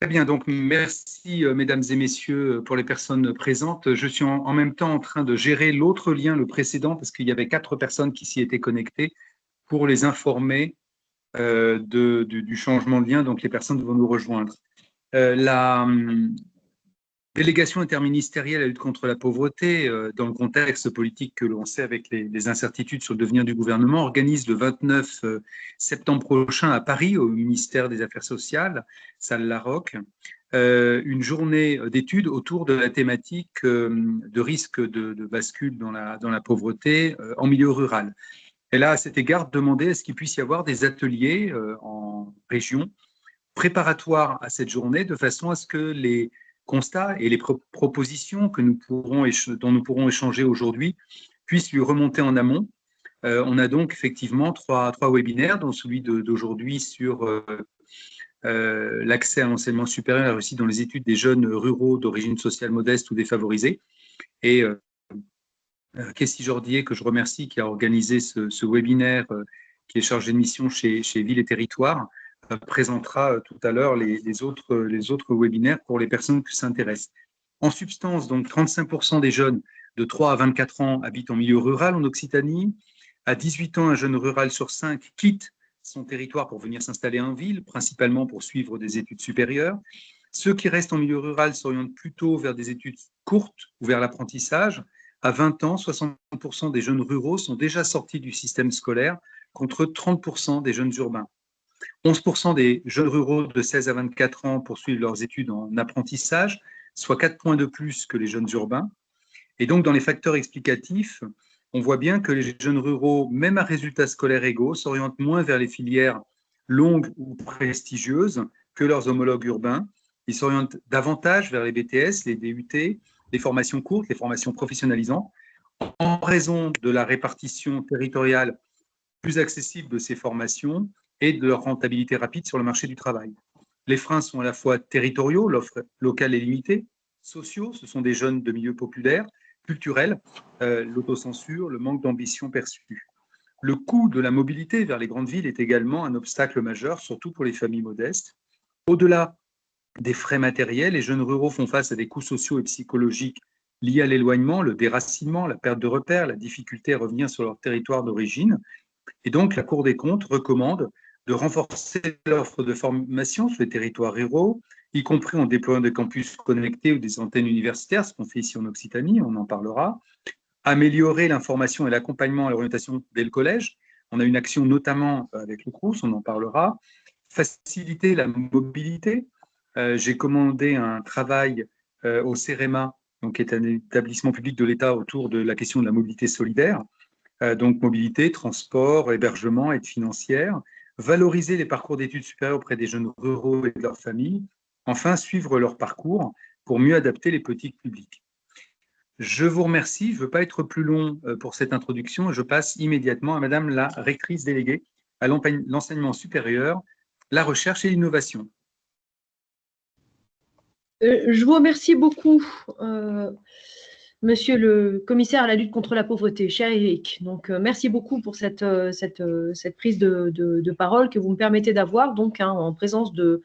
Très bien, donc merci mesdames et messieurs pour les personnes présentes. Je suis en même temps en train de gérer l'autre lien, le précédent, parce qu'il y avait 4 personnes qui s'y étaient connectées pour les informer du changement de lien, donc les personnes vont nous rejoindre. La délégation interministérielle à la lutte contre la pauvreté, dans le contexte politique que l'on sait avec les incertitudes sur le devenir du gouvernement, organise le 29 septembre prochain à Paris, au ministère des Affaires sociales, salle Larocque, une journée d'études autour de la thématique de risque de bascule dans la pauvreté en milieu rural. Elle a à cet égard demandé à ce qu'il puisse y avoir des ateliers en région préparatoires à cette journée, de façon à ce que les constats et les propositions dont nous pourrons échanger aujourd'hui puissent lui remonter en amont. On a donc effectivement trois webinaires, dont celui d'aujourd'hui sur l'accès à l'enseignement supérieur et la réussite dans les études des jeunes ruraux d'origine sociale modeste ou défavorisée. Et Kessie Jordier, que je remercie, qui a organisé ce webinaire, qui est chargé de mission chez Ville et Territoire, présentera tout à l'heure les autres webinaires pour les personnes qui s'intéressent. En substance, donc 35% des jeunes de 3 à 24 ans habitent en milieu rural en Occitanie. À 18 ans, un jeune rural sur 5 quitte son territoire pour venir s'installer en ville, principalement pour suivre des études supérieures. Ceux qui restent en milieu rural s'orientent plutôt vers des études courtes ou vers l'apprentissage. À 20 ans, 60% des jeunes ruraux sont déjà sortis du système scolaire, contre 30% des jeunes urbains. 11% des jeunes ruraux de 16 à 24 ans poursuivent leurs études en apprentissage, soit 4 points de plus que les jeunes urbains. Et donc, dans les facteurs explicatifs, on voit bien que les jeunes ruraux, même à résultats scolaires égaux, s'orientent moins vers les filières longues ou prestigieuses que leurs homologues urbains. Ils s'orientent davantage vers les BTS, les DUT, les formations courtes, les formations professionnalisantes, en raison de la répartition territoriale plus accessible de ces formations et de leur rentabilité rapide sur le marché du travail. Les freins sont à la fois territoriaux, l'offre locale est limitée, sociaux, ce sont des jeunes de milieux populaires, culturels, l'autocensure, le manque d'ambition perçue. Le coût de la mobilité vers les grandes villes est également un obstacle majeur, surtout pour les familles modestes. Au-delà des frais matériels, les jeunes ruraux font face à des coûts sociaux et psychologiques liés à l'éloignement, le déracinement, la perte de repères, la difficulté à revenir sur leur territoire d'origine. Et donc, la Cour des comptes recommande de renforcer l'offre de formation sur les territoires ruraux, y compris en déployant des campus connectés ou des antennes universitaires, ce qu'on fait ici en Occitanie, on en parlera. Améliorer l'information et l'accompagnement à l'orientation dès le collège. On a une action notamment avec le Crous, on en parlera. Faciliter la mobilité. J'ai commandé un travail au CEREMA, donc, qui est un établissement public de l'État autour de la question de la mobilité solidaire. Donc mobilité, transport, hébergement, aide financière, valoriser les parcours d'études supérieures auprès des jeunes ruraux et de leurs familles, enfin suivre leur parcours pour mieux adapter les politiques publiques. Je vous remercie, je ne veux pas être plus long pour cette introduction et je passe immédiatement à Madame la rectrice déléguée à l'enseignement supérieur, la recherche et l'innovation. Je vous remercie beaucoup, Monsieur le commissaire à la lutte contre la pauvreté, cher Eric. Donc, merci beaucoup pour cette prise de parole que vous me permettez d'avoir, donc, en présence de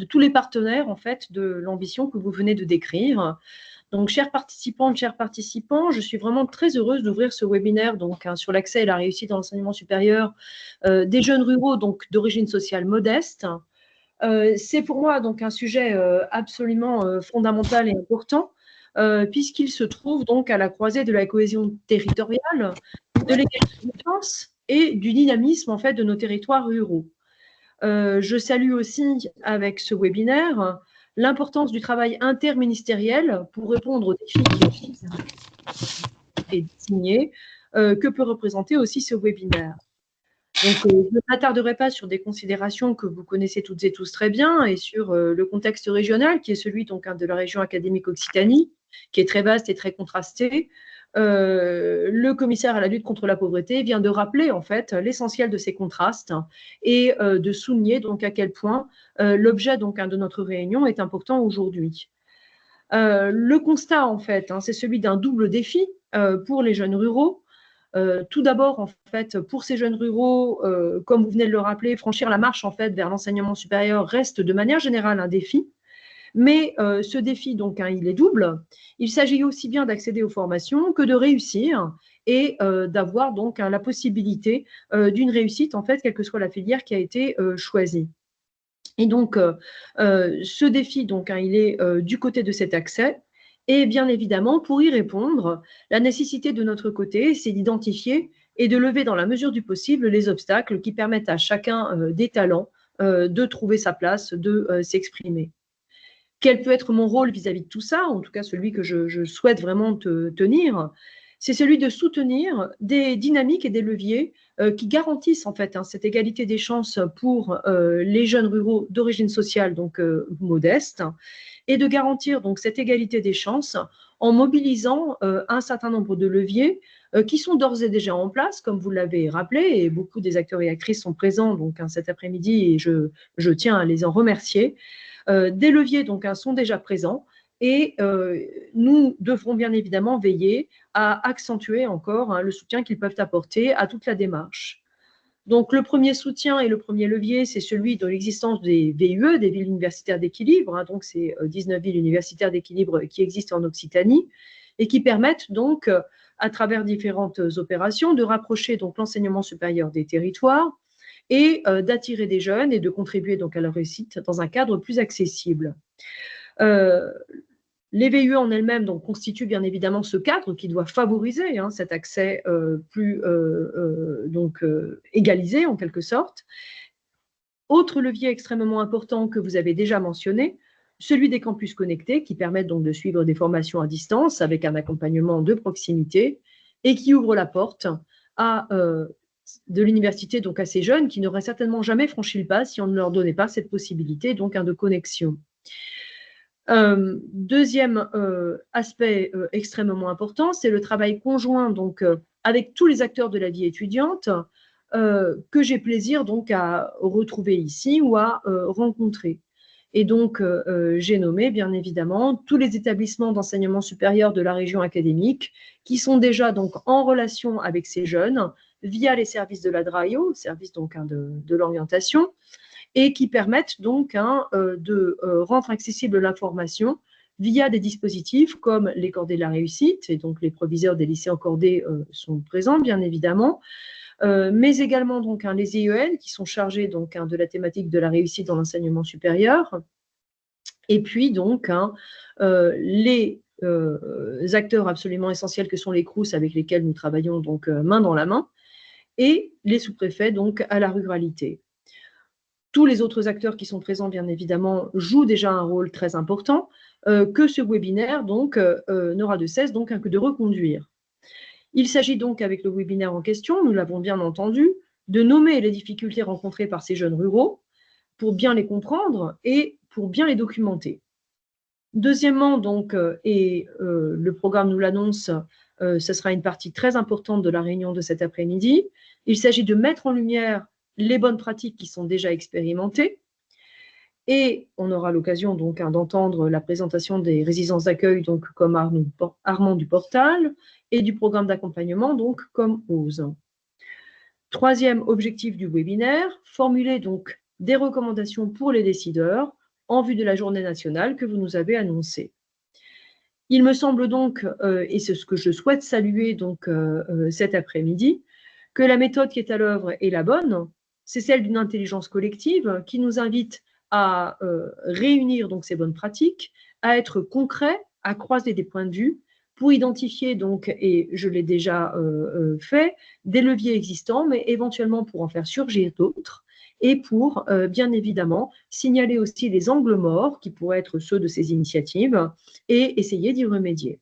tous les partenaires, en fait, de l'ambition que vous venez de décrire. Donc, chers participantes, chers participants, je suis vraiment très heureuse d'ouvrir ce webinaire donc, sur l'accès et la réussite dans l'enseignement supérieur des jeunes ruraux donc d'origine sociale modeste. C'est pour moi donc un sujet absolument fondamental et important, puisqu'il se trouve donc à la croisée de la cohésion territoriale, de l'égalité des chances et du dynamisme en fait de nos territoires ruraux. Je salue aussi avec ce webinaire l'importance du travail interministériel pour répondre aux défis qui et désignés que peut représenter aussi ce webinaire. Donc, je ne m'attarderai pas sur des considérations que vous connaissez toutes et tous très bien et sur le contexte régional qui est celui donc, de la région académique Occitanie, qui est très vaste et très contrasté. Le commissaire à la lutte contre la pauvreté vient de rappeler en fait l'essentiel de ces contrastes et de souligner donc à quel point l'objet donc de notre réunion est important aujourd'hui. Le constat en fait, c'est celui d'un double défi pour les jeunes ruraux. Tout d'abord, en fait, pour ces jeunes ruraux, comme vous venez de le rappeler, franchir la marche en fait vers l'enseignement supérieur reste de manière générale un défi. Mais ce défi, donc, il est double. Il s'agit aussi bien d'accéder aux formations que de réussir et d'avoir donc la possibilité d'une réussite, en fait, quelle que soit la filière qui a été choisie. Et donc, ce défi, donc, il est du côté de cet accès. Et bien évidemment, pour y répondre, la nécessité de notre côté, c'est d'identifier et de lever dans la mesure du possible les obstacles qui permettent à chacun des talents de trouver sa place, de s'exprimer. Quel peut être mon rôle vis-à-vis de tout ça, en tout cas celui que je souhaite vraiment tenir, c'est celui de soutenir des dynamiques et des leviers qui garantissent en fait cette égalité des chances pour les jeunes ruraux d'origine sociale donc modeste, et de garantir donc cette égalité des chances en mobilisant un certain nombre de leviers qui sont d'ores et déjà en place, comme vous l'avez rappelé, et beaucoup des acteurs et actrices sont présents donc cet après-midi, et je tiens à les en remercier. Des leviers donc sont déjà présents, et nous devrons bien évidemment veiller à accentuer encore le soutien qu'ils peuvent apporter à toute la démarche. Donc, le premier soutien et le premier levier, c'est celui de l'existence des VUE, des villes universitaires d'équilibre. Donc, c'est 19 villes universitaires d'équilibre qui existent en Occitanie et qui permettent donc, à travers différentes opérations, de rapprocher donc l'enseignement supérieur des territoires et d'attirer des jeunes et de contribuer donc à leur réussite dans un cadre plus accessible. Les VUE en elles-mêmes constituent bien évidemment ce cadre qui doit favoriser cet accès plus égalisé en quelque sorte. Autre levier extrêmement important que vous avez déjà mentionné, celui des campus connectés qui permettent donc de suivre des formations à distance avec un accompagnement de proximité et qui ouvre la porte à de l'université donc à ces jeunes qui n'auraient certainement jamais franchi le pas si on ne leur donnait pas cette possibilité donc de connexion. Deuxième aspect extrêmement important, c'est le travail conjoint donc avec tous les acteurs de la vie étudiante que j'ai plaisir donc à retrouver ici ou à rencontrer. Et donc, j'ai nommé bien évidemment tous les établissements d'enseignement supérieur de la région académique qui sont déjà donc en relation avec ces jeunes via les services de la DRAIO, service donc de l'orientation, et qui permettent donc de rendre accessible l'information via des dispositifs comme les cordées de la réussite, et donc les proviseurs des lycées en cordée sont présents bien évidemment, mais également donc les IEN qui sont chargés donc de la thématique de la réussite dans l'enseignement supérieur, et puis donc les acteurs absolument essentiels que sont les CROUS avec lesquels nous travaillons donc main dans la main, et les sous-préfets donc à la ruralité. Tous les autres acteurs qui sont présents, bien évidemment, jouent déjà un rôle très important que ce webinaire donc n'aura de cesse donc que de reconduire. Il s'agit donc, avec le webinaire en question, nous l'avons bien entendu, de nommer les difficultés rencontrées par ces jeunes ruraux pour bien les comprendre et pour bien les documenter. Deuxièmement, donc, et le programme nous l'annonce, ce sera une partie très importante de la réunion de cet après-midi, il s'agit de mettre en lumière les bonnes pratiques qui sont déjà expérimentées, et on aura l'occasion donc d'entendre la présentation des résidences d'accueil donc comme Armand du Portal et du programme d'accompagnement donc comme OSE. Troisième objectif du webinaire, formuler donc des recommandations pour les décideurs en vue de la journée nationale que vous nous avez annoncée. Il me semble donc, et c'est ce que je souhaite saluer donc cet après-midi, que la méthode qui est à l'œuvre est la bonne, c'est celle d'une intelligence collective qui nous invite à réunir donc ces bonnes pratiques, à être concret, à croiser des points de vue pour identifier donc, et je l'ai déjà fait, des leviers existants, mais éventuellement pour en faire surgir d'autres, et pour, bien évidemment, signaler aussi les angles morts qui pourraient être ceux de ces initiatives et essayer d'y remédier.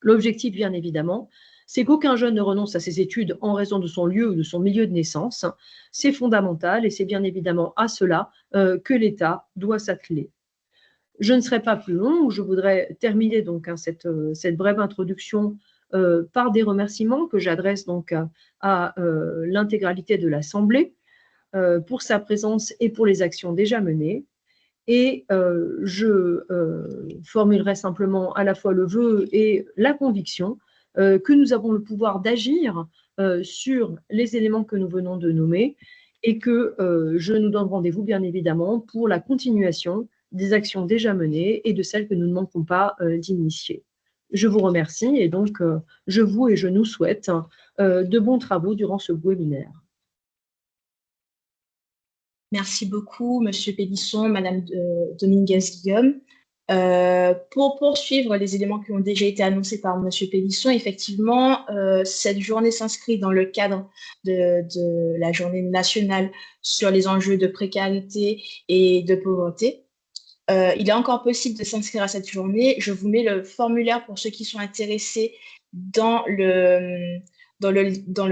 L'objectif, bien évidemment, c'est qu'aucun jeune ne renonce à ses études en raison de son lieu ou de son milieu de naissance. C'est fondamental et c'est bien évidemment à cela que l'État doit s'atteler. Je ne serai pas plus long, je voudrais terminer donc cette brève introduction par des remerciements que j'adresse donc à l'intégralité de l'Assemblée pour sa présence et pour les actions déjà menées. Et je formulerai simplement à la fois le vœu et la conviction que nous avons le pouvoir d'agir sur les éléments que nous venons de nommer et que je nous donne rendez-vous bien évidemment pour la continuation des actions déjà menées et de celles que nous ne manquons pas d'initier. Je vous remercie et donc je vous et je nous souhaite de bons travaux durant ce webinaire. Merci beaucoup, Monsieur Pélisson, Madame Dominguez-Guillaume. Pour poursuivre les éléments qui ont déjà été annoncés par Monsieur Pélisson, effectivement, cette journée s'inscrit dans le cadre de la journée nationale sur les enjeux de précarité et de pauvreté. Il est encore possible de s'inscrire à cette journée. Je vous mets le formulaire pour ceux qui sont intéressés dans le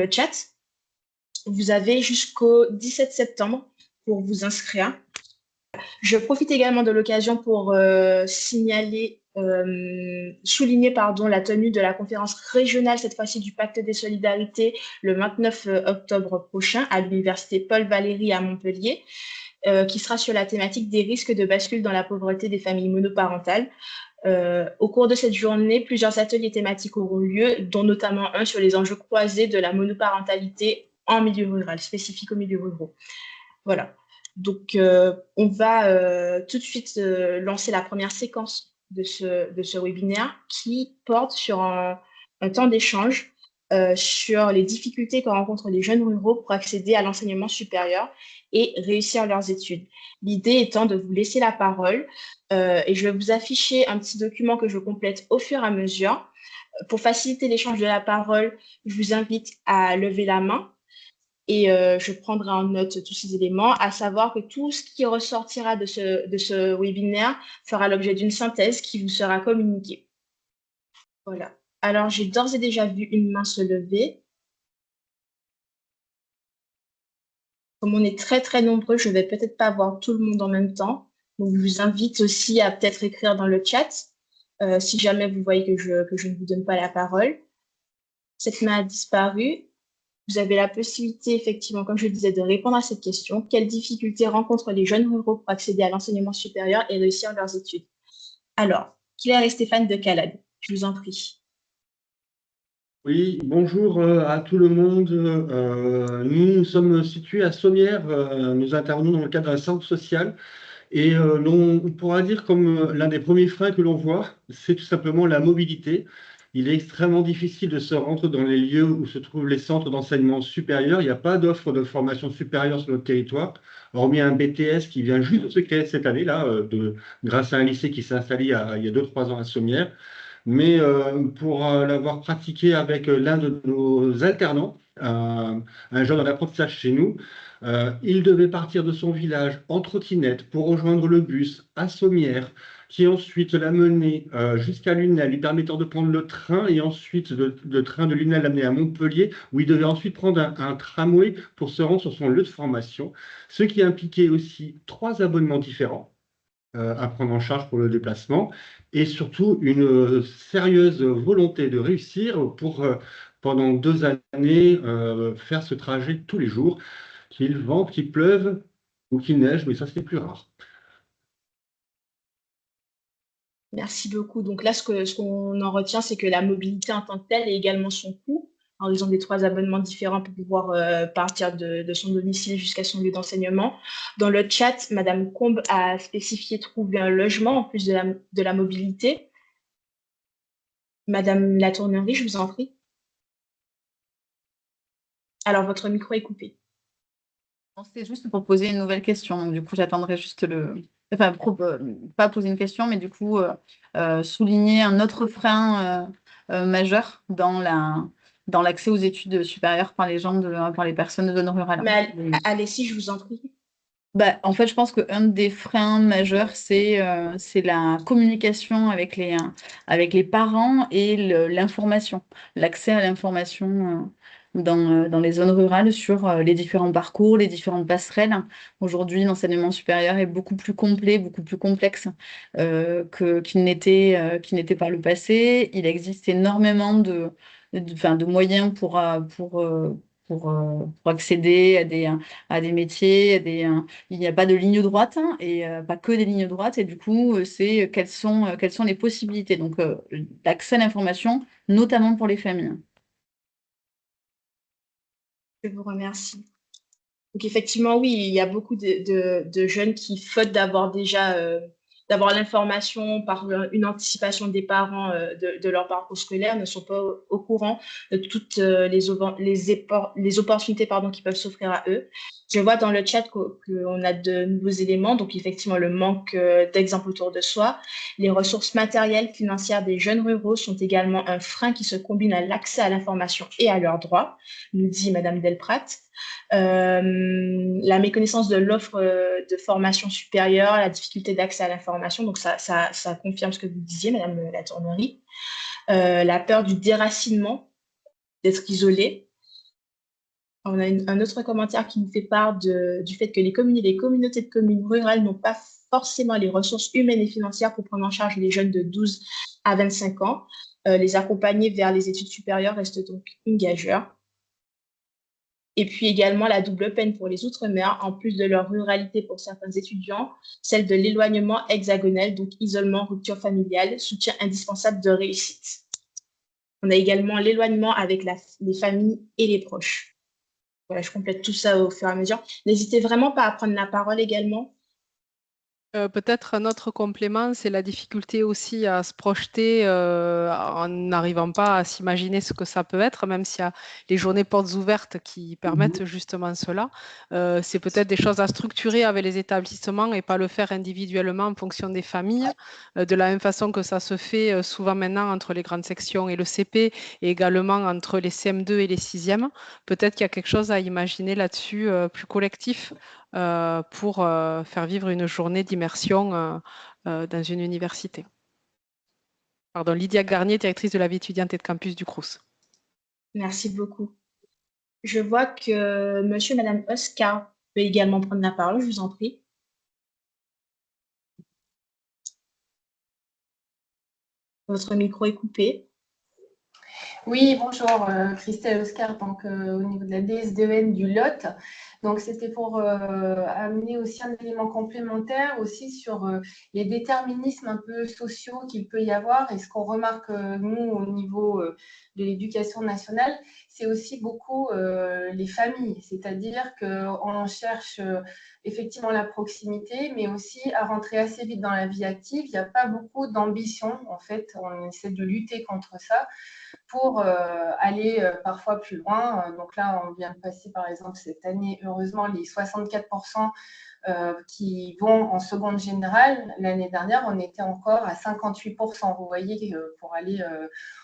chat. Vous avez jusqu'au 17 septembre pour vous inscrire. Je profite également de l'occasion pour souligner la tenue de la conférence régionale, cette fois-ci du Pacte des Solidarités, le 29 octobre prochain à l'Université Paul Valéry à Montpellier, qui sera sur la thématique des risques de bascule dans la pauvreté des familles monoparentales. Au cours de cette journée, plusieurs ateliers thématiques auront lieu, dont notamment un sur les enjeux croisés de la monoparentalité en milieu rural, spécifique aux milieux ruraux. Voilà. Donc, on va tout de suite lancer la première séquence de ce webinaire qui porte sur un temps d'échange sur les difficultés que rencontrent les jeunes ruraux pour accéder à l'enseignement supérieur et réussir leurs études. L'idée étant de vous laisser la parole et je vais vous afficher un petit document que je complète au fur et à mesure. Pour faciliter l'échange de la parole, je vous invite à lever la main et je prendrai en note tous ces éléments, à savoir que tout ce qui ressortira de ce webinaire fera l'objet d'une synthèse qui vous sera communiquée. Voilà. Alors, j'ai d'ores et déjà vu une main se lever. Comme on est très, très nombreux, je ne vais peut-être pas voir tout le monde en même temps. Donc, je vous invite aussi à peut-être écrire dans le chat si jamais vous voyez que je ne vous donne pas la parole. Cette main a disparu. Vous avez la possibilité, effectivement, comme je le disais, de répondre à cette question. Quelles difficultés rencontrent les jeunes ruraux pour accéder à l'enseignement supérieur et réussir leurs études? Alors, Claire et Stéphane de Calade, je vous en prie. Oui, bonjour à tout le monde. Nous sommes situés à Sommières. Nous intervenons dans le cadre d'un centre social. Et on pourra dire comme l'un des premiers freins que l'on voit, c'est tout simplement la mobilité. Il est extrêmement difficile de se rendre dans les lieux où se trouvent les centres d'enseignement supérieur. Il n'y a pas d'offre de formation supérieure sur notre territoire, hormis un BTS qui vient juste de se créer cette année-là, grâce à un lycée qui s'est installé il y a 2-3 ans à Sommières. Mais pour l'avoir pratiqué avec l'un de nos alternants, un jeune en apprentissage chez nous, il devait partir de son village en trottinette pour rejoindre le bus à Sommières, qui ensuite l'amenait jusqu'à Lunel, lui permettant de prendre le train et ensuite le train de Lunel l'amener à Montpellier, où il devait ensuite prendre un tramway pour se rendre sur son lieu de formation, ce qui impliquait aussi 3 abonnements différents à prendre en charge pour le déplacement et surtout une sérieuse volonté de réussir pour, pendant 2 années, faire ce trajet tous les jours, qu'il vente, qu'il pleuve ou qu'il neige, mais ça c'est plus rare. Merci beaucoup. Donc là, ce qu'on en retient, c'est que la mobilité en tant que telle est également son coût, en raison des 3 abonnements différents pour pouvoir partir de son domicile jusqu'à son lieu d'enseignement. Dans le chat, Madame Combe a spécifié trouver un logement en plus de la mobilité. Madame Latournerie, je vous en prie. Alors, votre micro est coupé. C'est juste pour poser une nouvelle question. Donc, du coup, j'attendrai juste Enfin, pas poser une question, mais du coup, souligner un autre frein majeur dans l'accès aux études supérieures par les personnes de zone rurale. Mais allez-y, je vous en prie. En fait, je pense qu'un des freins majeurs, c'est la communication avec les parents et l'information, l'accès à l'information dans les zones rurales sur les différents parcours, les différentes passerelles. Aujourd'hui, l'enseignement supérieur est beaucoup plus complet, beaucoup plus complexe qu'il n'était par le passé. Il existe énormément de moyens pour accéder à des métiers, il n'y a pas de ligne droite et pas que des lignes droites. Et du coup, c'est quelles sont les possibilités. Donc, l'accès à l'information, notamment pour les familles. Je vous remercie. Donc, effectivement, oui, il y a beaucoup de jeunes qui, faute d'avoir déjà d'avoir l'information par une anticipation des parents de leur parcours scolaire, ne sont pas au courant de toutes les opportunités qui peuvent s'offrir à eux. Je vois dans le chat qu'on a de nouveaux éléments, donc effectivement le manque d'exemples autour de soi. Les ressources matérielles, financières des jeunes ruraux sont également un frein qui se combine à l'accès à l'information et à leurs droits, nous dit Madame Delprat. La méconnaissance de l'offre de formation supérieure, la difficulté d'accès à l'information, donc ça confirme ce que vous disiez, Madame la Tournerie. La peur du déracinement, d'être isolé. On a un autre commentaire qui nous fait part du fait que les communes et les communautés de communes rurales n'ont pas forcément les ressources humaines et financières pour prendre en charge les jeunes de 12 à 25 ans. Les accompagner vers les études supérieures reste donc une gageure. Et puis également la double peine pour les Outre-mer, en plus de leur ruralité pour certains étudiants, celle de l'éloignement hexagonal, donc isolement, rupture familiale, soutien indispensable de réussite. On a également l'éloignement avec les familles et les proches. Voilà, je complète tout ça au fur et à mesure. N'hésitez vraiment pas à prendre la parole également. Peut-être un autre complément, c'est la difficulté aussi à se projeter en n'arrivant pas à s'imaginer ce que ça peut être, même s'il y a les journées portes ouvertes qui permettent justement cela. C'est peut-être des choses à structurer avec les établissements et pas le faire individuellement en fonction des familles, de la même façon que ça se fait souvent maintenant entre les grandes sections et le CP et également entre les CM2 et les 6e. Peut-être qu'il y a quelque chose à imaginer là-dessus plus collectif pour faire vivre une journée d'immersion dans une université. Pardon, Lydia Garnier, directrice de la vie étudiante et de campus du Crous. Merci beaucoup. Je vois que monsieur et madame Oscar peut également prendre la parole, je vous en prie. Votre micro est coupé. Oui, bonjour, Christelle Oscar, donc au niveau de la DSDEN du Lot. Donc, c'était pour amener aussi un élément complémentaire aussi sur les déterminismes un peu sociaux qu'il peut y avoir. Et ce qu'on remarque, nous, au niveau de l'éducation nationale, c'est aussi beaucoup les familles. C'est-à-dire qu'on cherche effectivement la proximité, mais aussi à rentrer assez vite dans la vie active. Il n'y a pas beaucoup d'ambition, en fait. On essaie de lutter contre ça pour aller parfois plus loin. Donc là, on vient de passer, par exemple, cette année, heureusement, les 64% qui vont en seconde générale. L'année dernière, on était encore à 58%. Vous voyez, pour aller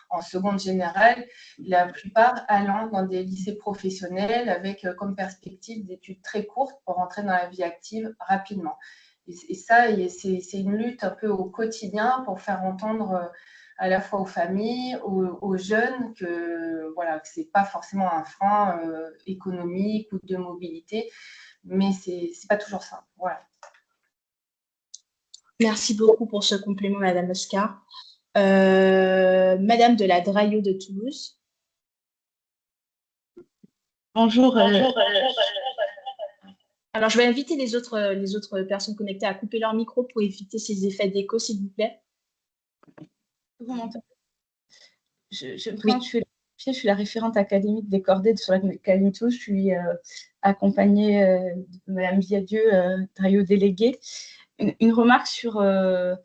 en seconde générale, la plupart allant dans des lycées professionnels avec comme perspective d'études très courtes pour rentrer dans la vie active rapidement. Et ça, c'est une lutte un peu au quotidien pour faire entendre à la fois aux familles, aux jeunes, que voilà, que ce n'est pas forcément un frein économique ou de mobilité, mais ce n'est pas toujours simple. Voilà. Merci beaucoup pour ce complément, Madame Oscar. Madame de la Draillot de Toulouse. Bonjour. Alors, je vais inviter les autres personnes connectées à couper leur micro pour éviter ces effets d'écho, s'il vous plaît. Vous m'entendez? Je me présente, je suis la référente académique des Cordées sur l'Académie de Toulouse. Je suis accompagnée de Mme Viadieu, Draillot déléguée. Une remarque sur, dans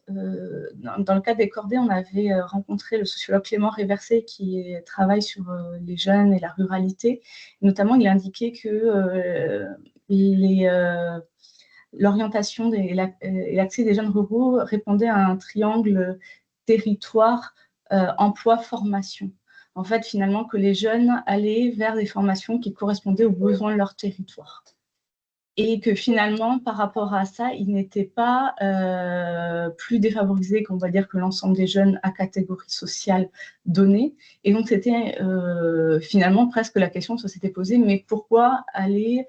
le cadre des Cordées, on avait rencontré le sociologue Clément Réversé qui travaille sur les jeunes et la ruralité. Notamment, il indiquait que l'orientation et l'accès des jeunes ruraux répondait à un triangle territoire, emploi, formation. En fait, finalement, que les jeunes allaient vers des formations qui correspondaient aux besoins de leur territoire. Et que finalement, par rapport à ça, ils n'étaient pas plus défavorisés qu'on va dire que l'ensemble des jeunes à catégorie sociale donnée. Et donc, c'était finalement presque la question que ça s'était posée, mais pourquoi aller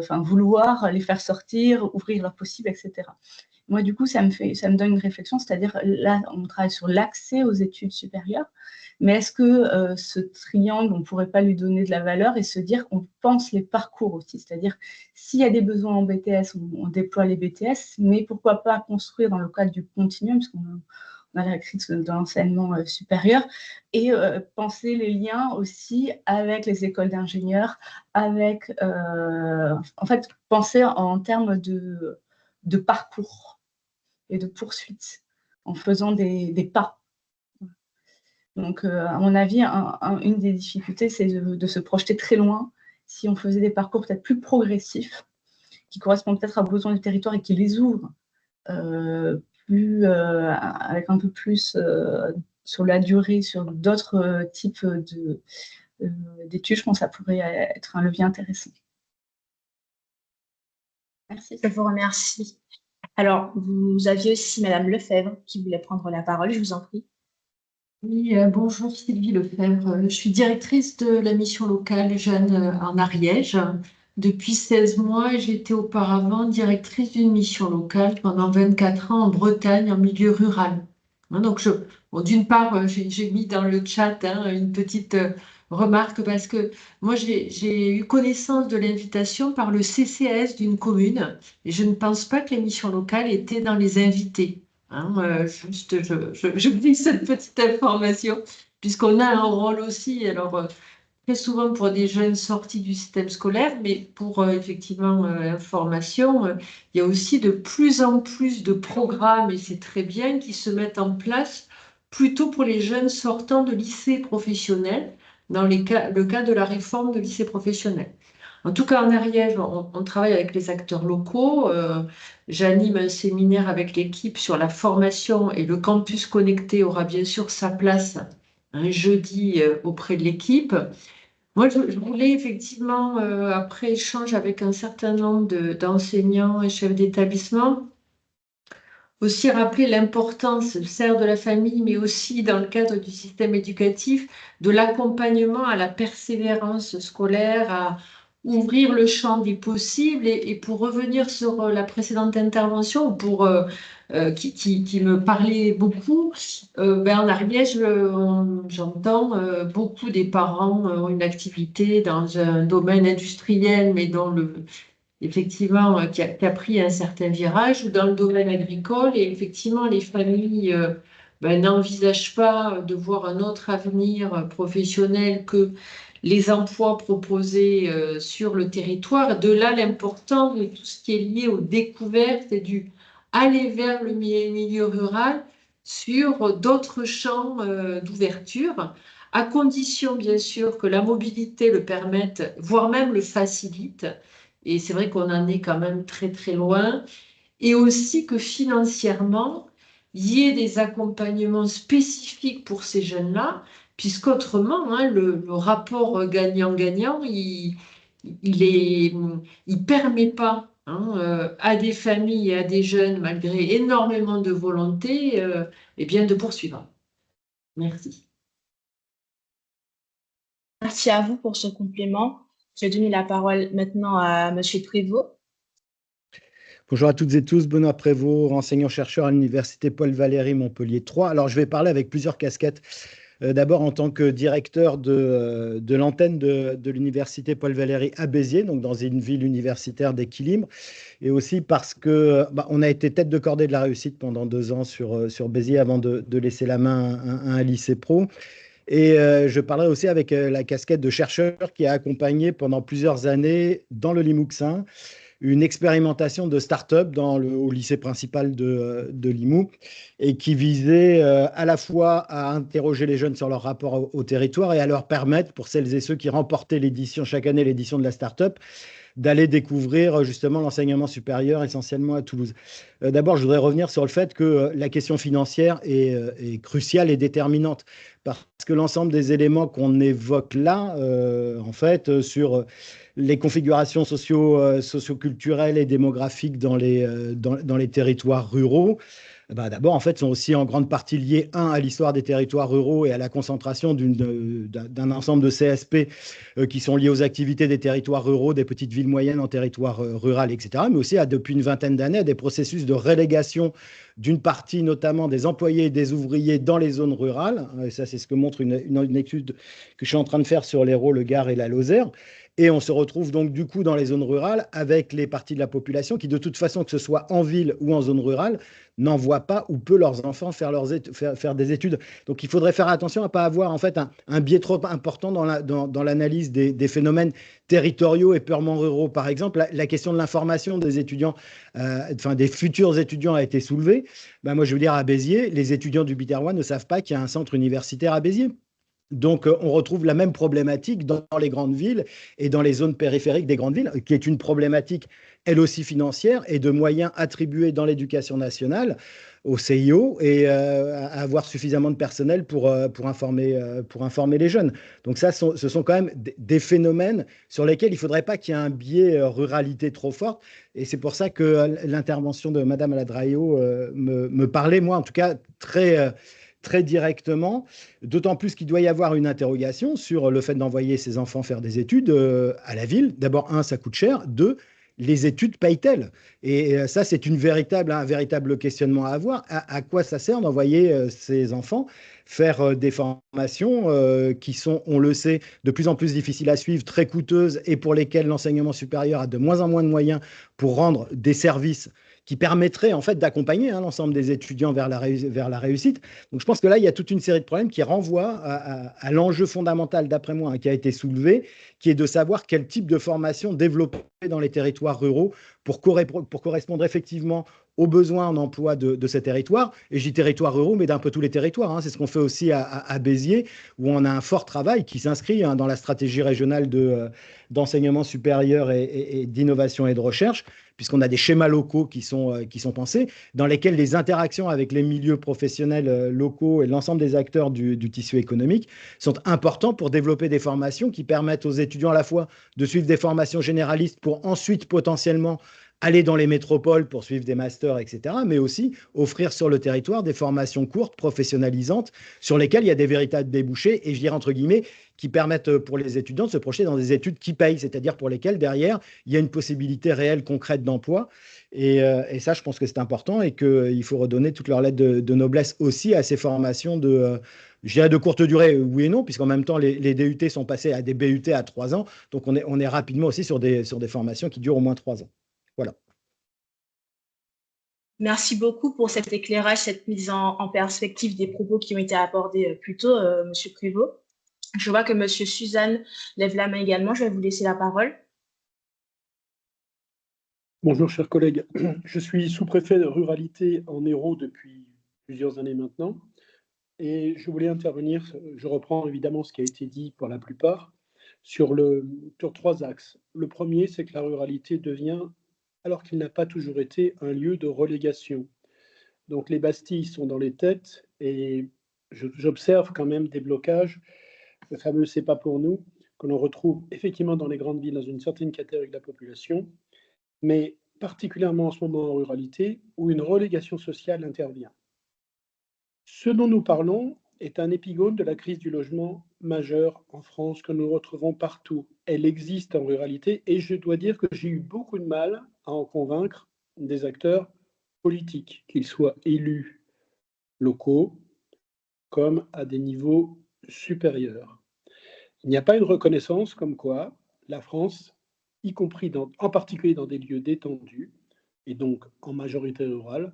vouloir les faire sortir, ouvrir leur possible, etc. Moi, du coup, ça me donne une réflexion, c'est-à-dire là, on travaille sur l'accès aux études supérieures, mais est-ce que ce triangle, on ne pourrait pas lui donner de la valeur et se dire qu'on pense les parcours aussi, c'est-à-dire s'il y a des besoins en BTS, on déploie les BTS, mais pourquoi pas construire dans le cadre du continuum, parce qu'on a la crise de l'enseignement supérieur, et penser les liens aussi avec les écoles d'ingénieurs, avec, en fait, penser en termes de parcours. et de poursuite, en faisant des pas. Donc, à mon avis, une des difficultés, c'est de se projeter très loin si on faisait des parcours peut-être plus progressifs, qui correspondent peut-être aux besoins du territoire et qui les ouvrent avec un peu plus sur la durée, sur d'autres types d'études. Je pense que ça pourrait être un levier intéressant. Merci. Je vous remercie. Alors, vous aviez aussi Madame Lefebvre qui voulait prendre la parole, je vous en prie. Oui, bonjour Sylvie Lefebvre. Je suis directrice de la mission locale Jeunes en Ariège. Depuis 16 mois, j'étais auparavant directrice d'une mission locale pendant 24 ans en Bretagne, en milieu rural. Donc, d'une part, j'ai mis dans le chat une petite remarque parce que moi, j'ai eu connaissance de l'invitation par le CCAS d'une commune et je ne pense pas que les missions locales étaient dans les invités. Juste, je glisse cette petite information, puisqu'on a un rôle aussi, alors très souvent pour des jeunes sortis du système scolaire, mais pour effectivement information, il y a aussi de plus en plus de programmes, et c'est très bien, qui se mettent en place plutôt pour les jeunes sortant de lycée professionnel, dans le cas de la réforme de lycée professionnel. En tout cas, en Ariège, on travaille avec les acteurs locaux. J'anime un séminaire avec l'équipe sur la formation et le campus connecté aura bien sûr sa place un jeudi auprès de l'équipe. Moi, je voulais effectivement, après échange avec un certain nombre d'enseignants et chefs d'établissement, aussi rappeler l'importance, certes de la famille, mais aussi dans le cadre du système éducatif, de l'accompagnement à la persévérance scolaire, à ouvrir le champ des possibles. Et pour revenir sur la précédente intervention, qui me parlait beaucoup, en Ariège, j'entends beaucoup des parents ont une activité dans un domaine industriel, mais dont effectivement, qui a pris un certain virage, ou dans le domaine agricole, et effectivement, les familles n'envisagent pas de voir un autre avenir professionnel que les emplois proposés sur le territoire. De là, l'importance de tout ce qui est lié aux découvertes et du aller vers le milieu rural sur d'autres champs d'ouverture, à condition, bien sûr, que la mobilité le permette, voire même le facilite. Et c'est vrai qu'on en est quand même très, très loin. Et aussi que financièrement, il y ait des accompagnements spécifiques pour ces jeunes-là, puisqu'autrement, le rapport gagnant-gagnant, il permet pas à des familles et à des jeunes, malgré énormément de volonté, de poursuivre. Merci. Merci à vous pour ce complément. Je vais donner la parole maintenant à M. Prévost. Bonjour à toutes et tous, Benoît Prévost, enseignant-chercheur à l'Université Paul Valéry Montpellier 3. Alors, je vais parler avec plusieurs casquettes. D'abord, en tant que directeur de l'antenne de l'Université Paul Valéry à Béziers, donc dans une ville universitaire d'équilibre, et aussi parce que on a été tête de cordée de la réussite pendant 2 ans sur Béziers avant de laisser la main à un lycée pro. Et je parlerai aussi avec la casquette de chercheur qui a accompagné pendant plusieurs années dans le Limouxin une expérimentation de start-up au lycée principal de Limoux et qui visait à la fois à interroger les jeunes sur leur rapport au territoire et à leur permettre, pour celles et ceux qui remportaient chaque année l'édition de la start-up, d'aller découvrir justement l'enseignement supérieur essentiellement à Toulouse. D'abord, je voudrais revenir sur le fait que la question financière est cruciale et déterminante parce que l'ensemble des éléments qu'on évoque là, en fait, sur les configurations socioculturelles et démographiques dans les territoires ruraux, d'abord, en fait, sont aussi en grande partie liés, à l'histoire des territoires ruraux et à la concentration d'un ensemble de CSP qui sont liés aux activités des territoires ruraux, des petites villes moyennes en territoire rural, etc., mais aussi depuis une vingtaine d'années, à des processus de relégation d'une partie, notamment des employés et des ouvriers dans les zones rurales. Et ça, c'est ce que montre une étude que je suis en train de faire sur l'Hérault, le Gard et la Lozère. Et on se retrouve donc du coup dans les zones rurales avec les parties de la population qui, de toute façon, que ce soit en ville ou en zone rurale, n'envoient pas ou peu leurs enfants faire des études. Donc il faudrait faire attention à ne pas avoir en fait un biais trop important dans l'analyse des phénomènes territoriaux et purement ruraux. Par exemple, la question de l'information des étudiants, des futurs étudiants a été soulevée. Ben, moi, je veux dire, à Béziers, les étudiants du Biterrois ne savent pas qu'il y a un centre universitaire à Béziers. Donc, on retrouve la même problématique dans les grandes villes et dans les zones périphériques des grandes villes, qui est une problématique, elle aussi financière, et de moyens attribués dans l'éducation nationale au CIO et à avoir suffisamment de personnel pour informer les jeunes. Donc ça, ce sont quand même des phénomènes sur lesquels il ne faudrait pas qu'il y ait un biais ruralité trop fort. Et c'est pour ça que l'intervention de Madame Aladraio me parlait, moi, en tout cas, très directement, d'autant plus qu'il doit y avoir une interrogation sur le fait d'envoyer ses enfants faire des études à la ville. D'abord, ça coûte cher. Deux, les études payent-elles? Et ça, c'est un véritable questionnement à avoir. À quoi ça sert d'envoyer ses enfants faire des formations qui sont, on le sait, de plus en plus difficiles à suivre, très coûteuses et pour lesquelles l'enseignement supérieur a de moins en moins de moyens pour rendre des services qui permettrait en fait d'accompagner l'ensemble des étudiants vers la réussite. Donc je pense que là, il y a toute une série de problèmes qui renvoient à l'enjeu fondamental, d'après moi, qui a été soulevé, qui est de savoir quel type de formation développer dans les territoires ruraux pour correspondre effectivement aux besoins en emploi de ces territoires. Et je dis territoires ruraux, mais d'un peu tous les territoires. C'est ce qu'on fait aussi à Béziers, où on a un fort travail qui s'inscrit dans la stratégie régionale d'enseignement supérieur et d'innovation et de recherche, puisqu'on a des schémas locaux qui sont pensés, dans lesquels les interactions avec les milieux professionnels locaux et l'ensemble des acteurs du tissu économique sont importants pour développer des formations qui permettent aux étudiants à la fois de suivre des formations généralistes pour ensuite potentiellement aller dans les métropoles pour suivre des masters, etc., mais aussi offrir sur le territoire des formations courtes, professionnalisantes, sur lesquelles il y a des véritables débouchés, et je dirais entre guillemets, qui permettent pour les étudiants de se projeter dans des études qui payent, c'est-à-dire pour lesquelles, derrière, il y a une possibilité réelle, concrète d'emploi. Et ça, je pense que c'est important et qu'il faut redonner toute leur lettre de noblesse aussi à ces formations je dirais de courte durée, oui et non, puisqu'en même temps, les DUT sont passés à des BUT à 3 ans. Donc, on est rapidement aussi sur des formations qui durent au moins 3 ans. Voilà. Merci beaucoup pour cet éclairage, cette mise en perspective des propos qui ont été abordés plus tôt, Monsieur Prévost. Je vois que Monsieur Suzanne lève la main également. Je vais vous laisser la parole. Bonjour, chers collègues. Je suis sous-préfet de ruralité en Hérault depuis plusieurs années maintenant. Et je voulais intervenir, je reprends évidemment ce qui a été dit pour la plupart, sur 3 axes. Le premier, c'est que la ruralité devient, alors qu'il n'a pas toujours été, un lieu de relégation. Donc les Bastilles sont dans les têtes et j'observe quand même des blocages, le fameux « c'est pas pour nous », que l'on retrouve effectivement dans les grandes villes, dans une certaine catégorie de la population, mais particulièrement en ce moment en ruralité, où une relégation sociale intervient. Ce dont nous parlons est un épigone de la crise du logement majeur en France que nous retrouvons partout. Elle existe en ruralité et je dois dire que j'ai eu beaucoup de mal à en convaincre des acteurs politiques, qu'ils soient élus locaux comme à des niveaux supérieurs. Il n'y a pas une reconnaissance comme quoi la France, y compris en particulier dans des lieux détendus et donc en majorité rurale,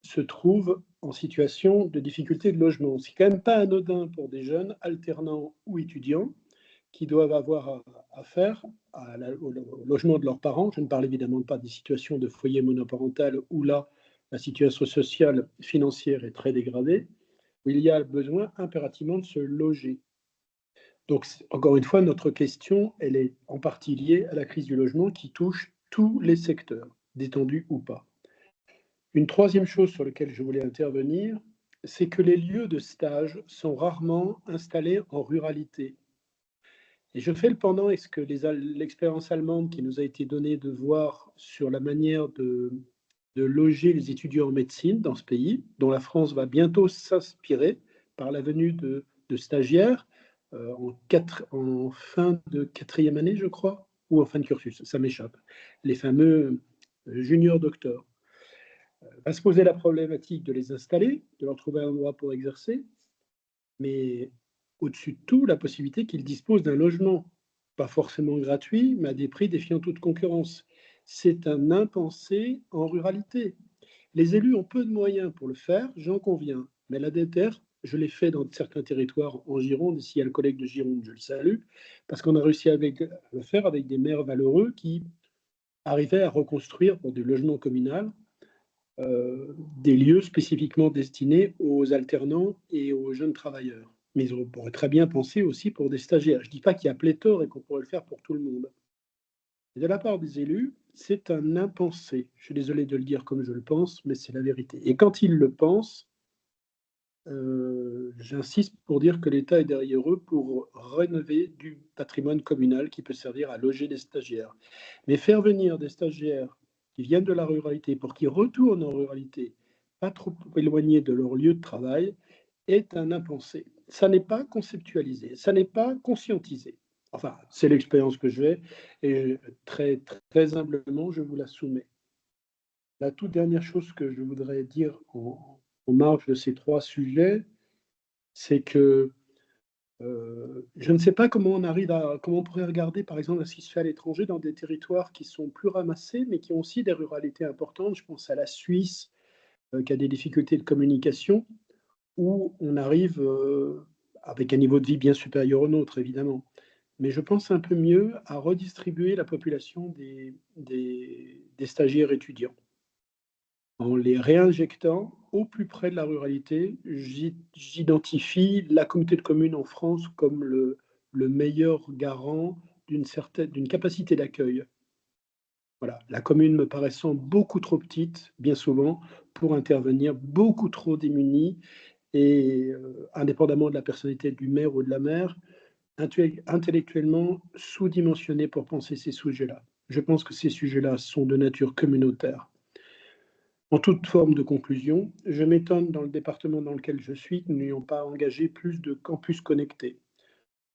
se trouve en situation de difficulté de logement. C'est quand même pas anodin pour des jeunes alternants ou étudiants qui doivent avoir affaire au logement de leurs parents. Je ne parle évidemment pas des situations de foyer monoparental où là, la situation sociale financière est très dégradée, où il y a besoin impérativement de se loger. Donc, encore une fois, notre question, elle est en partie liée à la crise du logement qui touche tous les secteurs, détendus ou pas. Une troisième chose sur laquelle je voulais intervenir, c'est que les lieux de stage sont rarement installés en ruralité. Et je fais le pendant avec ce que l'expérience allemande qui nous a été donnée de voir sur la manière de loger les étudiants en médecine dans ce pays, dont la France va bientôt s'inspirer par la venue de stagiaires en fin de 4e année, je crois, ou en fin de cursus, ça m'échappe, les fameux juniors docteurs. Va se poser la problématique de les installer, de leur trouver un endroit pour exercer, mais au-dessus de tout, la possibilité qu'ils disposent d'un logement. pas forcément gratuits, mais à des prix défiant toute concurrence. C'est un impensé en ruralité. Les élus ont peu de moyens pour le faire, j'en conviens, mais la DETR, je l'ai fait dans certains territoires en Gironde, ici il y a le collègue de Gironde, je le salue, parce qu'on a réussi à le faire avec des maires valeureux qui arrivaient à reconstruire pour du logement communal des lieux spécifiquement destinés aux alternants et aux jeunes travailleurs. Mais on pourrait très bien penser aussi pour des stagiaires. Je ne dis pas qu'il y a pléthore et qu'on pourrait le faire pour tout le monde. Et de la part des élus, c'est un impensé. Je suis désolé de le dire comme je le pense, mais c'est la vérité. Et quand ils le pensent, j'insiste pour dire que l'État est derrière eux pour rénover du patrimoine communal qui peut servir à loger des stagiaires. Mais faire venir des stagiaires qui viennent de la ruralité pour qu'ils retournent en ruralité, pas trop éloignés de leur lieu de travail, est un impensé. Ça n'est pas conceptualisé, ça n'est pas conscientisé. Enfin, c'est l'expérience que j'ai et très, très humblement, je vous la soumets. La toute dernière chose que je voudrais dire en marge de ces trois sujets, c'est que je ne sais pas comment on pourrait regarder par exemple à ce qui se fait à l'étranger dans des territoires qui sont plus ramassés, mais qui ont aussi des ruralités importantes. Je pense à la Suisse, qui a des difficultés de communication, où on arrive avec un niveau de vie bien supérieur au nôtre, évidemment. Mais je pense un peu mieux à redistribuer la population des stagiaires étudiants. En les réinjectant au plus près de la ruralité, j'identifie la communauté de communes en France comme le meilleur garant d'une capacité d'accueil. Voilà, la commune me paraissant beaucoup trop petite, bien souvent, pour intervenir, beaucoup trop démunie, et indépendamment de la personnalité du maire ou de la maire, intellectuellement sous-dimensionnée pour penser ces sujets-là. Je pense que ces sujets-là sont de nature communautaire. En toute forme de conclusion, je m'étonne dans le département dans lequel je suis que nous n'ayons pas engagé plus de campus connectés.